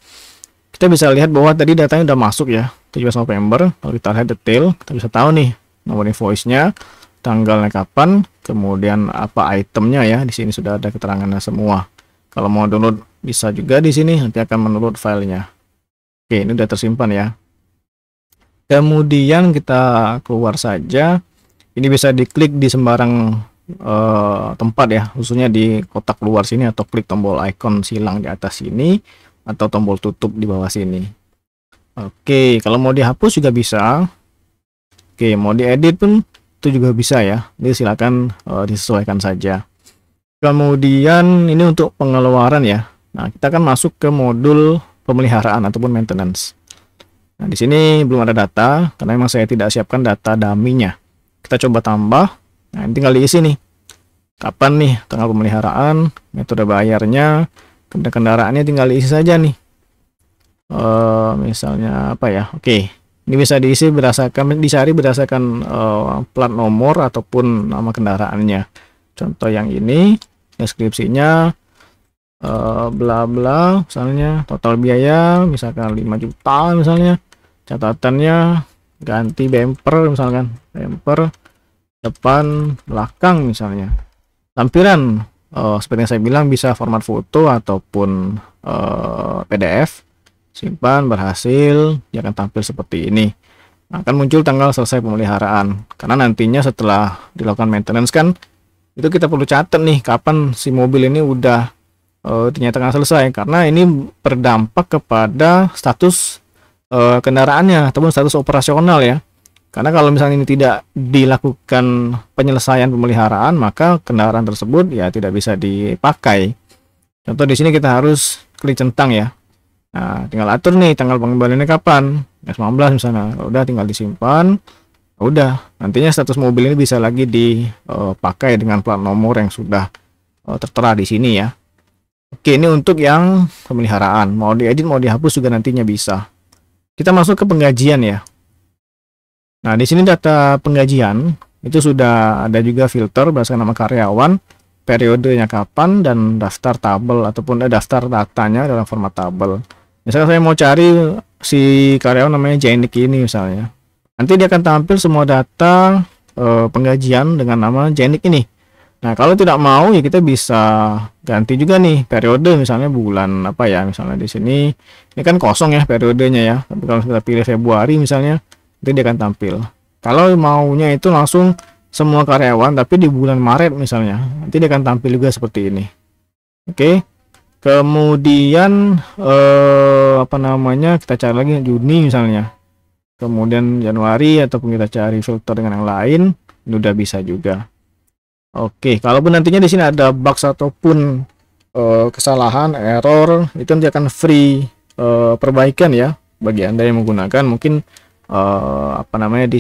Kita bisa lihat bahwa tadi datanya udah masuk ya, 17 November. Kalau kita lihat detail, kita bisa tahu nih nomor invoice-nya, tanggalnya kapan, kemudian apa itemnya ya. Di sini sudah ada keterangannya semua. Kalau mau download bisa juga di sini, nanti akan mendownload filenya. Oke, ini udah tersimpan ya. Kemudian kita keluar saja. Ini bisa diklik di sembarang tempat ya, khususnya di kotak luar sini, atau klik tombol icon silang di atas sini, atau tombol tutup di bawah sini. Oke, kalau mau dihapus juga bisa. Oke, mau diedit pun itu juga bisa ya. Jadi silakan disesuaikan saja. Kemudian ini untuk pengeluaran ya. Nah, kita akan masuk ke modul pemeliharaan ataupun maintenance. Nah, di sini belum ada data karena memang saya tidak siapkan data dummy-nya. Kita coba tambah. Nah, ini tinggal diisi nih. Kapan nih tanggal pemeliharaan, metode bayarnya, kemudian kendaraannya tinggal diisi saja nih. Misalnya apa ya? Oke. Ini bisa diisi dicari berdasarkan plat nomor ataupun nama kendaraannya. Contoh yang ini, deskripsinya bla bla, misalnya total biaya misalkan 5 juta misalnya, catatannya ganti bumper misalkan, bumper depan belakang misalnya. Tampilan seperti yang saya bilang bisa format foto ataupun PDF. Simpan, berhasil, dia akan tampil seperti ini. Nah, akan muncul tanggal selesai pemeliharaan, karena nantinya setelah dilakukan maintenance kan itu kita perlu catat nih kapan si mobil ini udah dinyatakan selesai, karena ini berdampak kepada status kendaraannya ataupun status operasional ya. Karena kalau misalnya ini tidak dilakukan penyelesaian pemeliharaan, maka kendaraan tersebut ya tidak bisa dipakai. Contoh di sini kita harus klik centang ya. Nah, tinggal atur nih tanggal pengembaliannya kapan, 19 misalnya. Udah tinggal disimpan. Udah, nantinya status mobil ini bisa lagi dipakai dengan plat nomor yang sudah tertera di sini ya. Oke, ini untuk yang pemeliharaan. Mau diedit, mau dihapus juga nantinya bisa. Kita masuk ke penggajian ya. Nah, di sini data penggajian itu sudah ada juga filter berdasarkan nama karyawan, periodenya kapan, dan daftar tabel ataupun daftar datanya dalam format tabel. Misalnya saya mau cari si karyawan namanya Jenik ini misalnya. Nanti dia akan tampil semua data penggajian dengan nama Jenik ini. Nah, kalau tidak mau ya kita bisa ganti juga nih periode, misalnya bulan apa ya, misalnya di sini ini kan kosong ya periodenya ya. Tapi kalau kita pilih Februari misalnya, nanti dia akan tampil. Kalau maunya itu langsung semua karyawan tapi di bulan Maret misalnya, nanti dia akan tampil juga seperti ini. Oke. Kemudian apa namanya, kita cari lagi Juni misalnya, kemudian Januari, ataupun kita cari filter dengan yang lain, ini udah bisa juga. Oke, kalaupun nantinya di sini ada bug ataupun kesalahan, error, itu nanti akan free perbaikan ya bagi Anda yang menggunakan. Mungkin apa namanya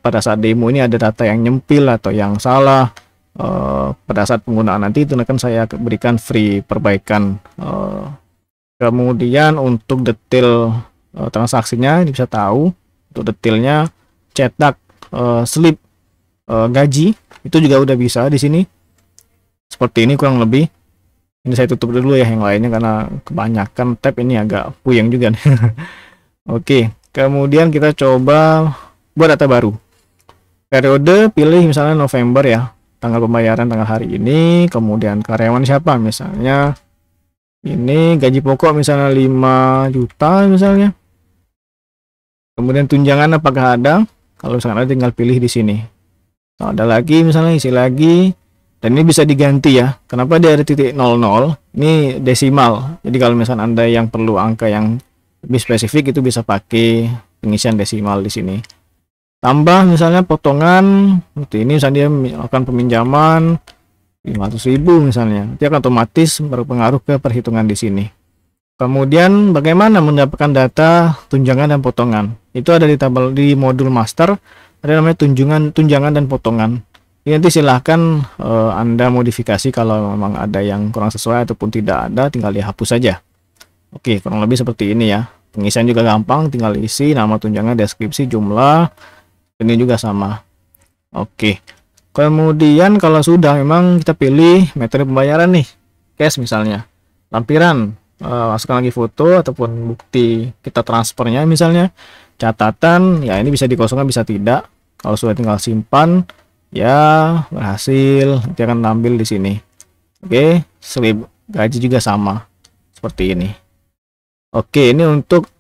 pada saat demo ini ada data yang nyempil atau yang salah. Pada saat penggunaan nanti itu akan saya berikan free perbaikan. Kemudian untuk detail transaksinya ini bisa tahu, untuk detailnya cetak slip gaji itu juga udah bisa di sini seperti ini kurang lebih. Ini saya tutup dulu ya yang lainnya karena kebanyakan tab ini agak puyeng juga nih. Oke, kemudian kita coba buat data baru. Periode pilih misalnya November ya, tanggal pembayaran tanggal hari ini, kemudian karyawan siapa misalnya ini, gaji pokok misalnya 5 juta misalnya, kemudian tunjangan apakah ada, kalau misalnya ada tinggal pilih di sini. Kalau ada lagi misalnya isi lagi, dan ini bisa diganti ya. Kenapa dia ada titik 00, ini desimal, jadi kalau misalnya Anda yang perlu angka yang lebih spesifik itu bisa pakai pengisian desimal di sini. Tambah misalnya potongan seperti ini, misalnya dia akan peminjaman 500.000 misalnya, nanti akan otomatis berpengaruh ke perhitungan di sini. Kemudian bagaimana mendapatkan data tunjangan dan potongan, itu ada di tabel di modul master, ada namanya tunjangan dan potongan. Ini nanti silahkan Anda modifikasi kalau memang ada yang kurang sesuai ataupun tidak ada, tinggal dihapus saja. Oke, kurang lebih seperti ini ya. Pengisian juga gampang, tinggal isi nama tunjangan, deskripsi, jumlah. Ini juga sama. Oke. Kemudian kalau sudah memang kita pilih metode pembayaran nih, cash misalnya. Lampiran, masukkan lagi foto ataupun bukti kita transfernya misalnya. Catatan, ya ini bisa dikosongkan bisa tidak. Kalau sudah tinggal simpan, ya berhasil. Nanti akan tampil di sini. Oke, slip gaji juga sama seperti ini. Oke, ini untuk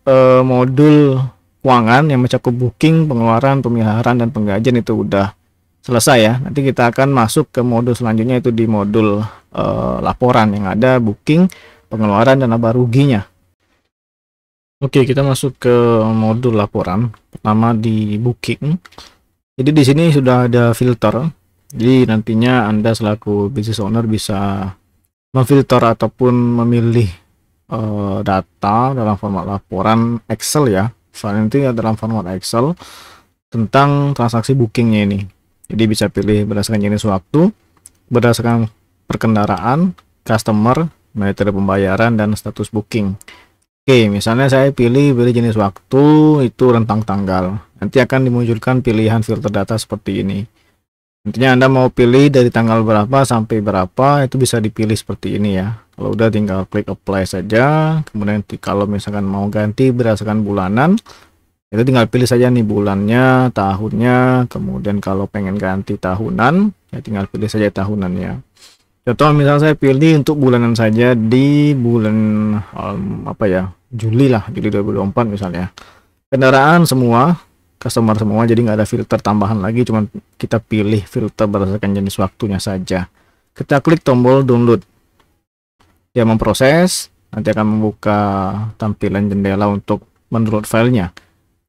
modul keuangan yang mencakup booking, pengeluaran, pemeliharaan, dan penggajian itu udah selesai ya. Nanti kita akan masuk ke modul selanjutnya, itu di modul laporan yang ada booking, pengeluaran, dan laba ruginya. Oke, kita masuk ke modul laporan. Pertama di booking. Jadi di sini sudah ada filter. Jadi nantinya Anda selaku business owner bisa memfilter ataupun memilih data dalam format laporan Excel ya. Nanti dalam format Excel tentang transaksi bookingnya ini. Jadi bisa pilih berdasarkan jenis waktu, berdasarkan perkendaraan, customer, metode pembayaran, dan status booking. Oke, misalnya saya pilih jenis waktu itu rentang tanggal. Nanti akan dimunculkan pilihan filter data seperti ini. Nantinya Anda mau pilih dari tanggal berapa sampai berapa, itu bisa dipilih seperti ini ya. Kalau udah tinggal klik apply saja. Kemudian kalau misalkan mau ganti berdasarkan bulanan, itu tinggal pilih saja nih bulannya, tahunnya. Kemudian kalau pengen ganti tahunan, ya tinggal pilih saja tahunannya. Contoh misalnya saya pilih untuk bulanan saja di bulan Juli lah, Juli 2024 misalnya. Kendaraan semua, customer semua, jadi nggak ada filter tambahan lagi, cuman kita pilih filter berdasarkan jenis waktunya saja. Kita klik tombol download. Dia memproses, nanti akan membuka tampilan jendela untuk mendownload filenya.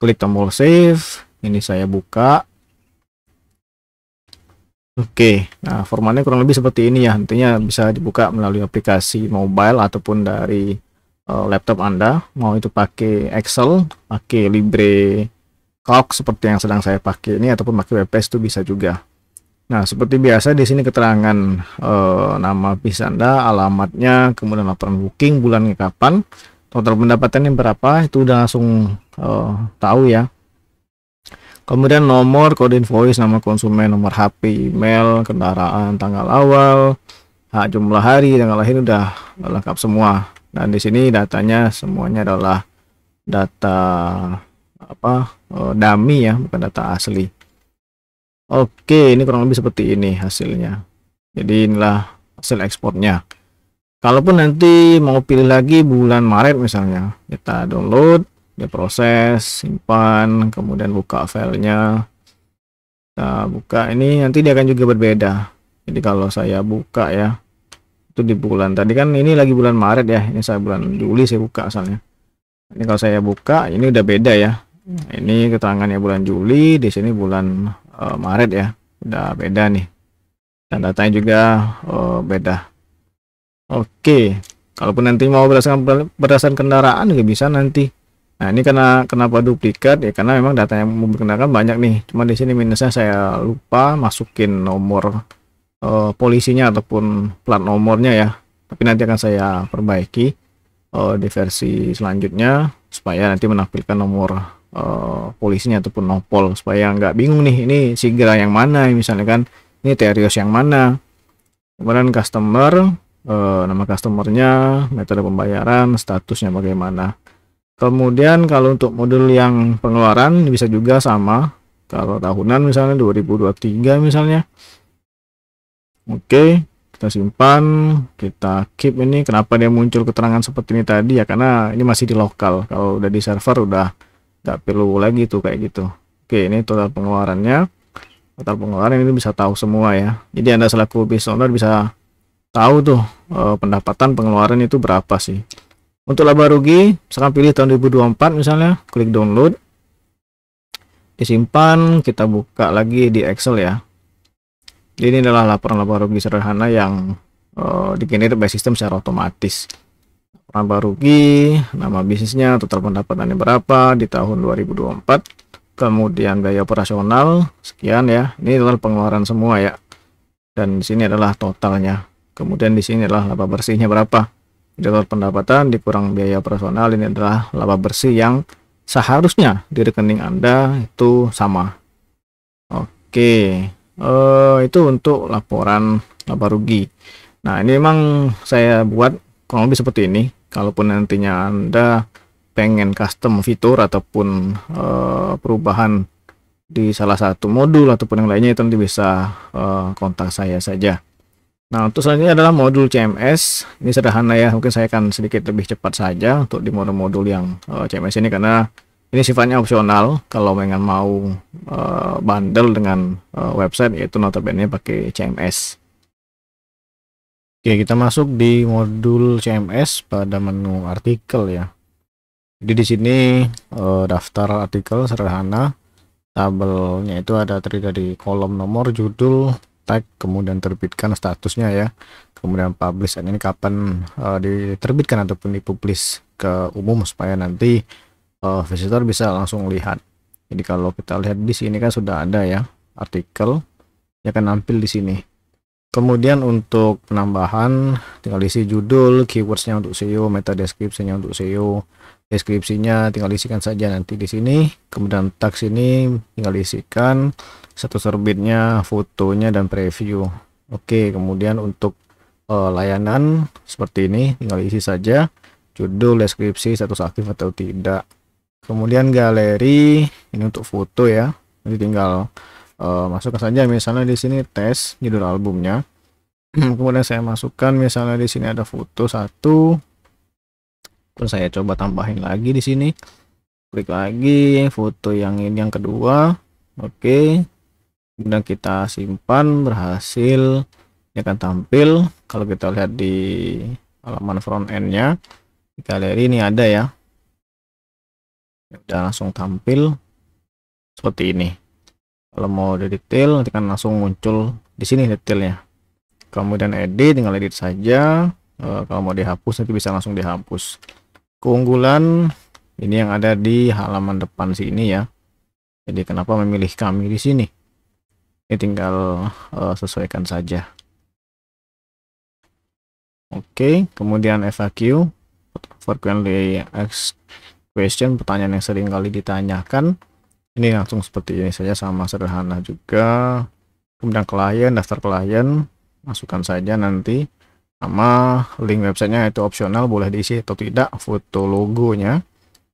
Klik tombol save, ini saya buka. Oke, nah formatnya kurang lebih seperti ini ya. Nantinya bisa dibuka melalui aplikasi mobile ataupun dari laptop Anda. Mau itu pakai Excel, pakai LibreCalc seperti yang sedang saya pakai ini, ataupun pakai WPS itu bisa juga. Nah, seperti biasa di sini keterangan nama bisnis Anda, alamatnya, kemudian laporan booking, bulannya kapan, total pendapatannya berapa, itu udah langsung tahu ya. Kemudian nomor, kode invoice, nama konsumen, nomor HP, email, kendaraan, tanggal awal, jumlah hari, tanggal lahir udah lengkap semua. Dan di sini datanya semuanya adalah data dummy ya, bukan data asli. Oke, ini kurang lebih seperti ini hasilnya. Jadi inilah hasil ekspornya. Kalaupun nanti mau pilih lagi bulan Maret misalnya, kita download, dia proses, simpan, kemudian buka filenya. Kita buka ini, nanti dia akan juga berbeda. Jadi kalau saya buka ya, itu di bulan tadi kan ini lagi bulan Maret ya, ini saya bulan Juli saya buka asalnya. Ini kalau saya buka ini udah beda ya. Ini keterangannya bulan Juli, di sini bulan Maret ya, udah beda nih. Dan datanya juga beda. Oke, kalaupun nanti mau berdasarkan kendaraan juga bisa nanti. Nah, ini kenapa duplikat ya, karena memang data yang mobil kendaraan banyak nih. Cuma di sini minusnya saya lupa masukin nomor polisinya ataupun plat nomornya ya. Tapi nanti akan saya perbaiki di versi selanjutnya supaya nanti menampilkan nomor polisinya ataupun nopol, supaya nggak bingung nih ini Sigra yang mana misalnya kan, ini Terios yang mana. Kemudian customer, nama customernya, metode pembayaran, statusnya bagaimana. Kemudian kalau untuk modul yang pengeluaran bisa juga sama. Kalau tahunan misalnya 2023 misalnya. Oke, kita simpan, kita keep ini. Kenapa dia muncul keterangan seperti ini tadi ya, karena ini masih di lokal. Kalau udah di server udah nggak perlu lagi tuh kayak gitu. Oke, ini total pengeluarannya. Total pengeluaran ini bisa tahu semua ya. Jadi Anda selaku business owner bisa tahu tuh pendapatan pengeluaran itu berapa sih. Untuk laba rugi, misalkan pilih tahun 2024 misalnya, klik download, disimpan, kita buka lagi di Excel ya. Jadi ini adalah laporan laba rugi sederhana yang digenerate by sistem secara otomatis. Laporan laba rugi, nama bisnisnya, total pendapatannya berapa di tahun 2024, kemudian biaya operasional sekian ya. Ini adalah pengeluaran semua ya. Dan di sini adalah totalnya. Kemudian di sini adalah laba bersihnya berapa. Total pendapatan dikurang biaya operasional, ini adalah laba bersih yang seharusnya di rekening Anda itu sama. Oke, itu untuk laporan laba rugi. Nah, ini memang saya buat kurang lebih seperti ini. Kalaupun nantinya Anda pengen custom fitur ataupun perubahan di salah satu modul ataupun yang lainnya, itu nanti bisa kontak saya saja. Nah, untuk selanjutnya adalah modul CMS. Ini sederhana ya, mungkin saya akan sedikit lebih cepat saja untuk di modul-modul yang CMS ini, karena ini sifatnya opsional. Kalau pengen mau bundle dengan website, yaitu notabene pakai CMS. Oke, kita masuk di modul CMS pada menu artikel ya. Jadi di sini daftar artikel sederhana. Tabelnya itu ada terdiri dari kolom nomor, judul, tag, kemudian terbitkan statusnya ya, kemudian publish, dan ini kapan diterbitkan ataupun dipublish ke umum supaya nanti visitor bisa langsung lihat. Jadi kalau kita lihat di sini kan sudah ada ya artikel, ya akan nampil di sini. Kemudian untuk penambahan tinggal isi judul, keywordsnya untuk SEO, meta deskripsinya untuk SEO, deskripsinya tinggal isikan saja nanti di sini. Kemudian tag sini tinggal isikan status terbitnya, fotonya, dan preview. Oke, kemudian untuk layanan seperti ini tinggal isi saja judul, deskripsi, status aktif atau tidak. Kemudian galeri ini untuk foto ya, nanti tinggal masukkan saja misalnya di sini tes judul albumnya. Kemudian saya masukkan misalnya di sini ada foto satu, terus saya coba tambahin lagi di sini, klik lagi foto yang ini yang kedua. Oke, kemudian kita simpan, berhasil, ini akan tampil. Kalau kita lihat di halaman front end-nya di galeri ini ada ya, udah langsung tampil seperti ini. Kalau mau detail nanti kan langsung muncul di sini detailnya. Kemudian edit, tinggal edit saja. Kalau mau dihapus nanti bisa langsung dihapus. Keunggulan ini yang ada di halaman depan sini ya. Jadi kenapa memilih kami di sini? Ini tinggal sesuaikan saja. Oke, kemudian FAQ, frequently asked question, pertanyaan yang sering kali ditanyakan. Ini langsung seperti ini saja, sama sederhana juga. Kemudian klien, daftar klien, masukkan saja nanti. Sama link websitenya itu opsional, boleh diisi atau tidak. Foto logonya,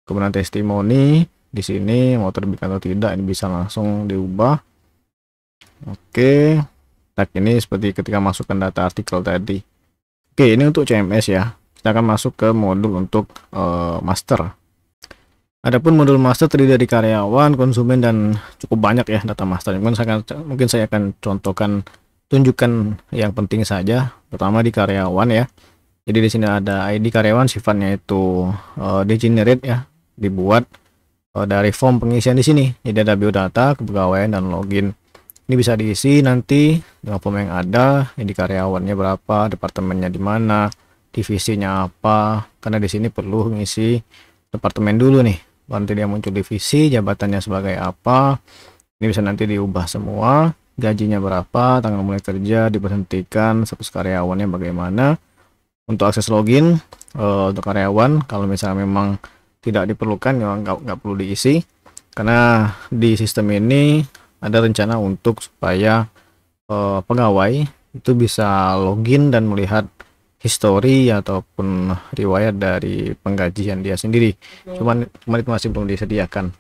kemudian testimoni di sini mau terbitkan atau tidak, ini bisa langsung diubah. Oke, tag ini seperti ketika masukkan data artikel tadi. Oke, ini untuk CMS ya. Kita akan masuk ke modul untuk master. Adapun modul master terdiri dari karyawan, konsumen, dan cukup banyak ya data master. Mungkin saya akan tunjukkan yang penting saja. Pertama di karyawan ya. Jadi di sini ada ID karyawan, sifatnya itu degenerate ya, dibuat dari form pengisian di sini. Jadi ada biodata, kepegawaian, dan login. Ini bisa diisi nanti dengan form yang ada. Ini karyawannya berapa, departemennya di mana, divisinya apa. Karena di sini perlu ngisi departemen dulu nih. Nanti dia muncul divisi, jabatannya sebagai apa. Ini bisa nanti diubah semua. Gajinya berapa, tanggal mulai kerja, diberhentikan, status karyawannya bagaimana. Untuk akses login untuk karyawan, kalau misalnya memang tidak diperlukan, memang nggak perlu diisi. Karena di sistem ini ada rencana untuk supaya pegawai itu bisa login dan melihat histori ataupun riwayat dari penggajian dia sendiri. Cuman itu masih belum disediakan.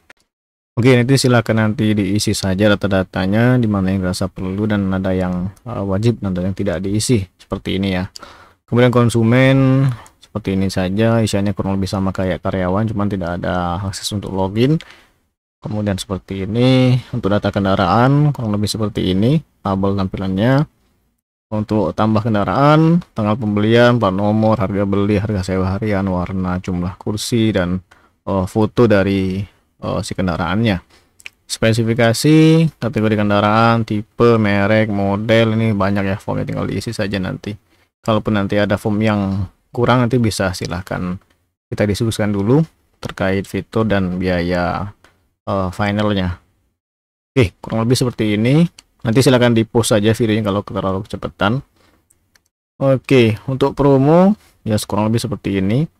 Oke, nanti silakan nanti diisi saja data-datanya, di mana yang dirasa perlu dan ada yang wajib dan ada yang tidak diisi seperti ini ya. Kemudian konsumen seperti ini saja, isiannya kurang lebih sama kayak karyawan, cuman tidak ada akses untuk login. Kemudian seperti ini untuk data kendaraan, kurang lebih seperti ini tabel tampilannya. Untuk tambah kendaraan, tanggal pembelian, plat nomor, harga beli, harga sewa harian, warna, jumlah kursi, dan foto dari si kendaraannya. Spesifikasi, kategori kendaraan, tipe, merek, model, ini banyak ya formnya, tinggal diisi saja nanti. Kalaupun nanti ada form yang kurang, nanti bisa silahkan kita diskusikan dulu terkait fitur dan biaya finalnya. Oke, kurang lebih seperti ini. Nanti silahkan di post saja videonya kalau terlalu kecepatan. Oke, untuk promo ya kurang lebih seperti ini.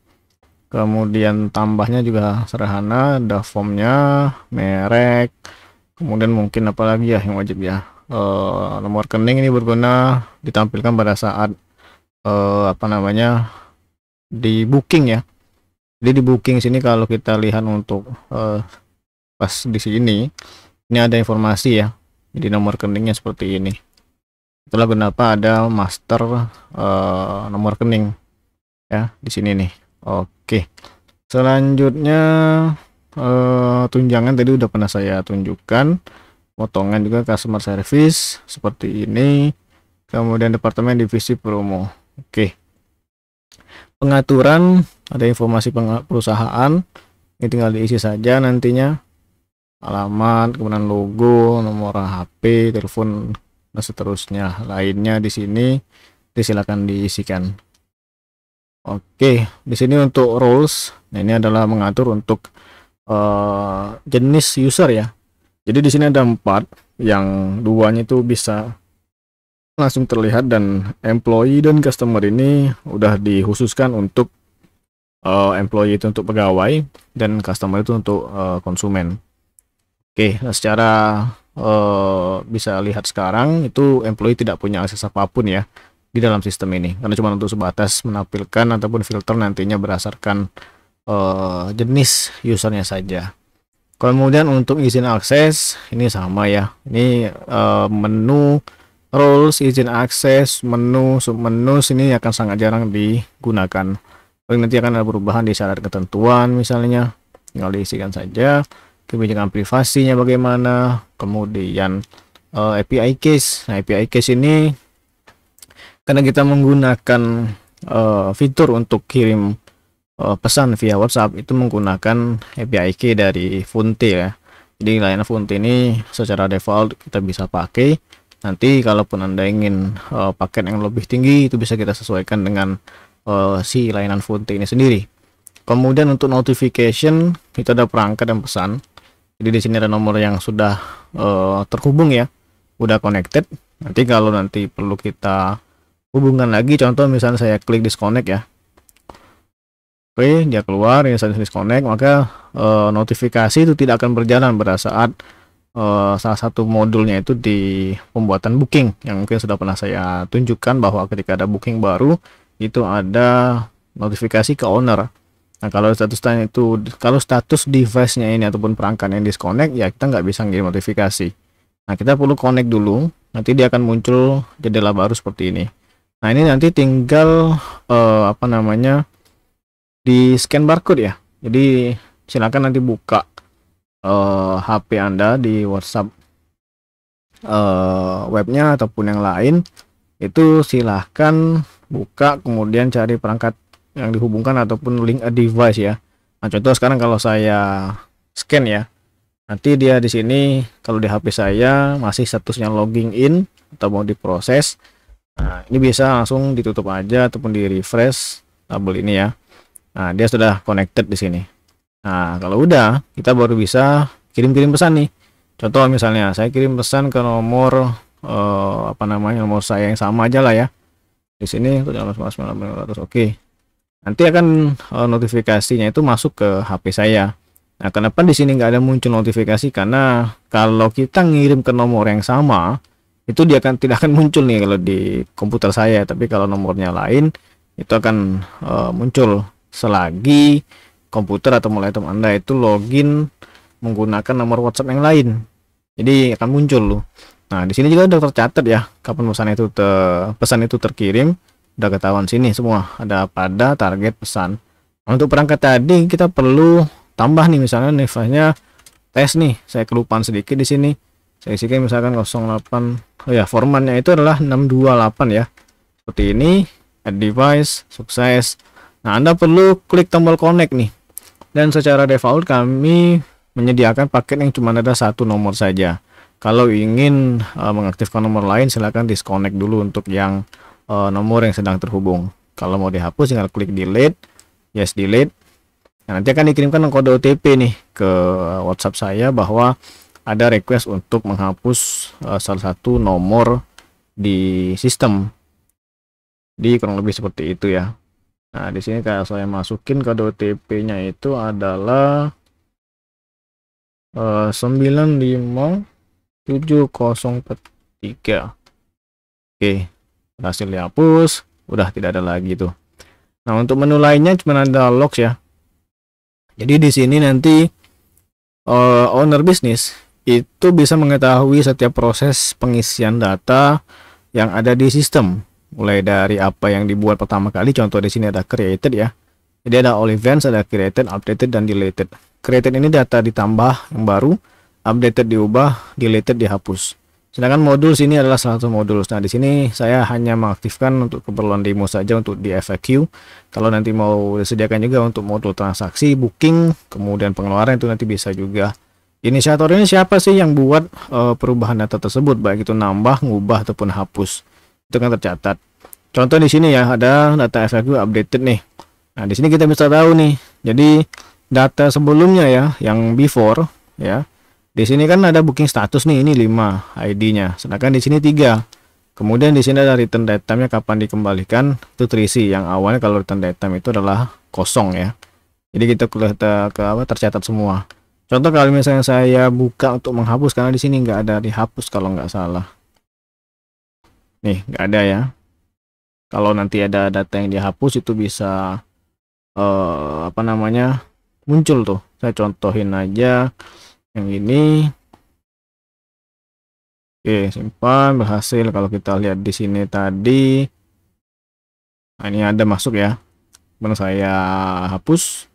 Kemudian tambahnya juga sederhana, ada formnya, merek, kemudian mungkin apalagi ya yang wajib ya, nomor rekening ini berguna ditampilkan pada saat di booking ya. Jadi di booking sini kalau kita lihat untuk pas di sini, ini ada informasi ya. Jadi nomor rekeningnya seperti ini. Itulah kenapa ada master nomor rekening ya di sini nih. Oke. Selanjutnya tunjangan tadi udah pernah saya tunjukkan. Potongan juga customer service seperti ini. Kemudian departemen divisi promo. Oke. Pengaturan, ada informasi perusahaan. Ini tinggal diisi saja nantinya. Alamat, kemudian logo, nomor HP, telepon, dan seterusnya. Lainnya di sini silakan diisikan. Oke, di sini untuk roles. Nah, ini adalah mengatur untuk jenis user ya. Jadi di sini ada 4, yang duanya itu bisa langsung terlihat, dan employee dan customer ini udah dikhususkan untuk employee itu untuk pegawai dan customer itu untuk konsumen. Oke, nah secara bisa lihat sekarang itu employee tidak punya akses apapun ya di dalam sistem ini, karena cuma untuk sebatas menampilkan ataupun filter nantinya berdasarkan jenis usernya saja. Kemudian untuk izin akses ini sama ya, ini menu roles, izin akses, menu, submenu sini akan sangat jarang digunakan. Paling nanti akan ada perubahan di syarat ketentuan misalnya, tinggal diisikan saja. Kebijakan privasinya bagaimana, kemudian API case. Nah, API case ini karena kita menggunakan fitur untuk kirim pesan via WhatsApp, itu menggunakan API key dari Funte ya. Jadi layanan Funte ini secara default kita bisa pakai. Nanti kalaupun Anda ingin paket yang lebih tinggi, itu bisa kita sesuaikan dengan si layanan Funte ini sendiri. Kemudian untuk notification itu ada perangkat dan pesan. Jadi di sini ada nomor yang sudah terhubung ya, udah connected. Nanti kalau nanti perlu kita hubungkan lagi, contoh misalnya saya klik disconnect ya. Oke, dia keluar, ini saya disconnect, maka notifikasi itu tidak akan berjalan pada saat salah satu modulnya itu di pembuatan booking, yang mungkin sudah pernah saya tunjukkan bahwa ketika ada booking baru itu ada notifikasi ke owner. Nah, kalau status device-nya ini ataupun perangkat yang disconnect, ya kita nggak bisa ngirim notifikasi. Nah, kita perlu connect dulu, nanti dia akan muncul jendela baru seperti ini. Nah, ini nanti tinggal di scan barcode ya. Jadi silakan nanti buka HP Anda di WhatsApp webnya ataupun yang lain, itu silahkan buka, kemudian cari perangkat yang dihubungkan ataupun link a device ya. Nah, contoh sekarang kalau saya scan ya, nanti dia di sini kalau di HP saya masih statusnya logging in atau mau diproses. Nah, ini bisa langsung ditutup aja ataupun di refresh tabel ini ya. Nah, dia sudah connected di sini. Nah, kalau udah, kita baru bisa kirim-kirim pesan nih. Contoh misalnya saya kirim pesan ke nomor nomor saya yang sama aja lah ya. Di sini oke. Nanti akan notifikasinya itu masuk ke HP saya. Nah, kenapa di sini nggak ada muncul notifikasi? Karena kalau kita ngirim ke nomor yang sama, itu dia tidak akan muncul nih kalau di komputer saya. Tapi kalau nomornya lain, itu akan muncul selagi komputer atau laptop Anda itu login menggunakan nomor WhatsApp yang lain. Jadi akan muncul loh. Nah, di sini juga udah tercatat ya kapan pesan itu terkirim. Udah ketahuan sini semua, ada pada target pesan. Nah, untuk perangkat tadi kita perlu tambah nih, misalnya device-nya tes nih, saya kelupaan sedikit di sini. Saya isikan misalkan 08. Oh ya, formatnya itu adalah 628 ya. Seperti ini, add device, sukses. Nah, Anda perlu klik tombol connect nih. Dan secara default kami menyediakan paket yang cuma ada satu nomor saja. Kalau ingin mengaktifkan nomor lain, silahkan disconnect dulu untuk yang nomor yang sedang terhubung. Kalau mau dihapus tinggal klik delete, yes delete. Nah, nanti akan dikirimkan kode OTP nih ke WhatsApp saya bahwa ada request untuk menghapus salah satu nomor di sistem. Di kurang lebih seperti itu ya. Nah, di sini kalau saya masukin kode OTP-nya itu adalah 95703. Oke. Hasil dihapus, udah tidak ada lagi tuh. Nah, untuk menu lainnya cuma ada logs ya. Jadi di sini nanti owner bisnis itu bisa mengetahui setiap proses pengisian data yang ada di sistem. Mulai dari apa yang dibuat pertama kali, contoh di sini ada created ya. Jadi ada all events, ada created, updated, dan deleted. Created ini data ditambah yang baru, updated diubah, deleted dihapus. Sedangkan modul sini adalah salah satu modul. Nah, di sini saya hanya mengaktifkan untuk keperluan demo saja untuk di FAQ. Kalau nanti mau disediakan juga untuk modul transaksi, booking, kemudian pengeluaran itu nanti bisa juga. Inisiator ini siapa sih yang buat perubahan data tersebut, baik itu nambah, ngubah ataupun hapus. Itu kan tercatat. Contoh di sini ya, ada data FAQ updated nih. Nah, di sini kita bisa tahu nih. Jadi data sebelumnya ya, yang before ya. Di sini kan ada booking status nih, ini 5 ID-nya. Sedangkan di sini 3. Kemudian di sini ada return datamnya kapan dikembalikan, itu terisi. Yang awalnya kalau return datam itu adalah kosong ya. Jadi kita tercatat semua. Contoh kalau misalnya saya buka untuk menghapus, karena di sini nggak ada dihapus kalau nggak salah. Nih, nggak ada ya. Kalau nanti ada data yang dihapus itu bisa muncul tuh. Saya contohin aja yang ini. Oke, simpan berhasil. Kalau kita lihat di sini tadi, nah ini ada masuk ya. Kemudian saya hapus.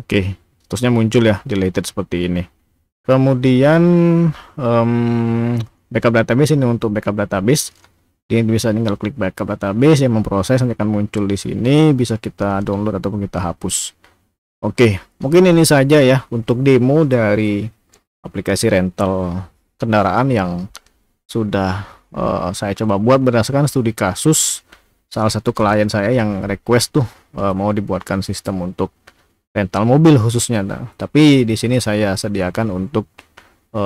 Oke, terusnya muncul ya deleted seperti ini. Kemudian backup database, ini untuk backup database. Dia bisa tinggal klik backup database yang memproses, nanti akan muncul di sini, bisa kita download ataupun kita hapus. Oke, mungkin ini saja ya untuk demo dari aplikasi rental kendaraan yang sudah saya coba buat berdasarkan studi kasus salah satu klien saya yang request tuh mau dibuatkan sistem untuk rental mobil khususnya. Nah, tapi di sini saya sediakan untuk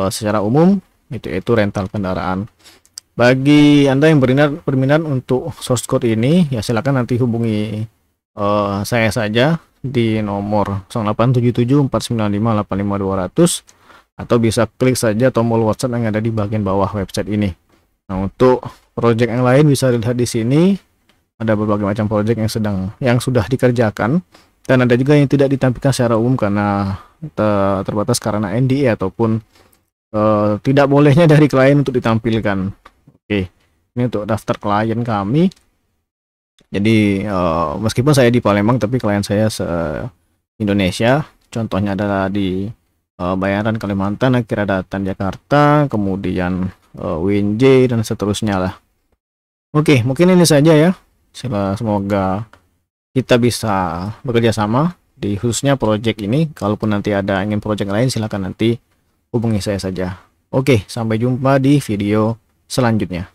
secara umum itu rental kendaraan. Bagi Anda yang berminat untuk source code ini, ya silakan nanti hubungi saya saja di nomor 087749585200 atau bisa klik saja tombol WhatsApp yang ada di bagian bawah website ini. Nah, untuk project yang lain bisa dilihat di sini, ada berbagai macam project yang sudah dikerjakan, dan ada juga yang tidak ditampilkan secara umum karena terbatas karena NDA ataupun tidak bolehnya dari klien untuk ditampilkan. Oke, ini untuk daftar klien kami. Jadi meskipun saya di Palembang, tapi klien saya se-Indonesia. Contohnya adalah di Bayaran Kalimantan, Kiradatan Jakarta, kemudian WNJ dan seterusnya lah. Oke, mungkin ini saja ya. Semoga kita bisa bekerja sama di khususnya project ini. Kalaupun nanti ada ingin project lain, silakan nanti hubungi saya saja. Oke, sampai jumpa di video selanjutnya.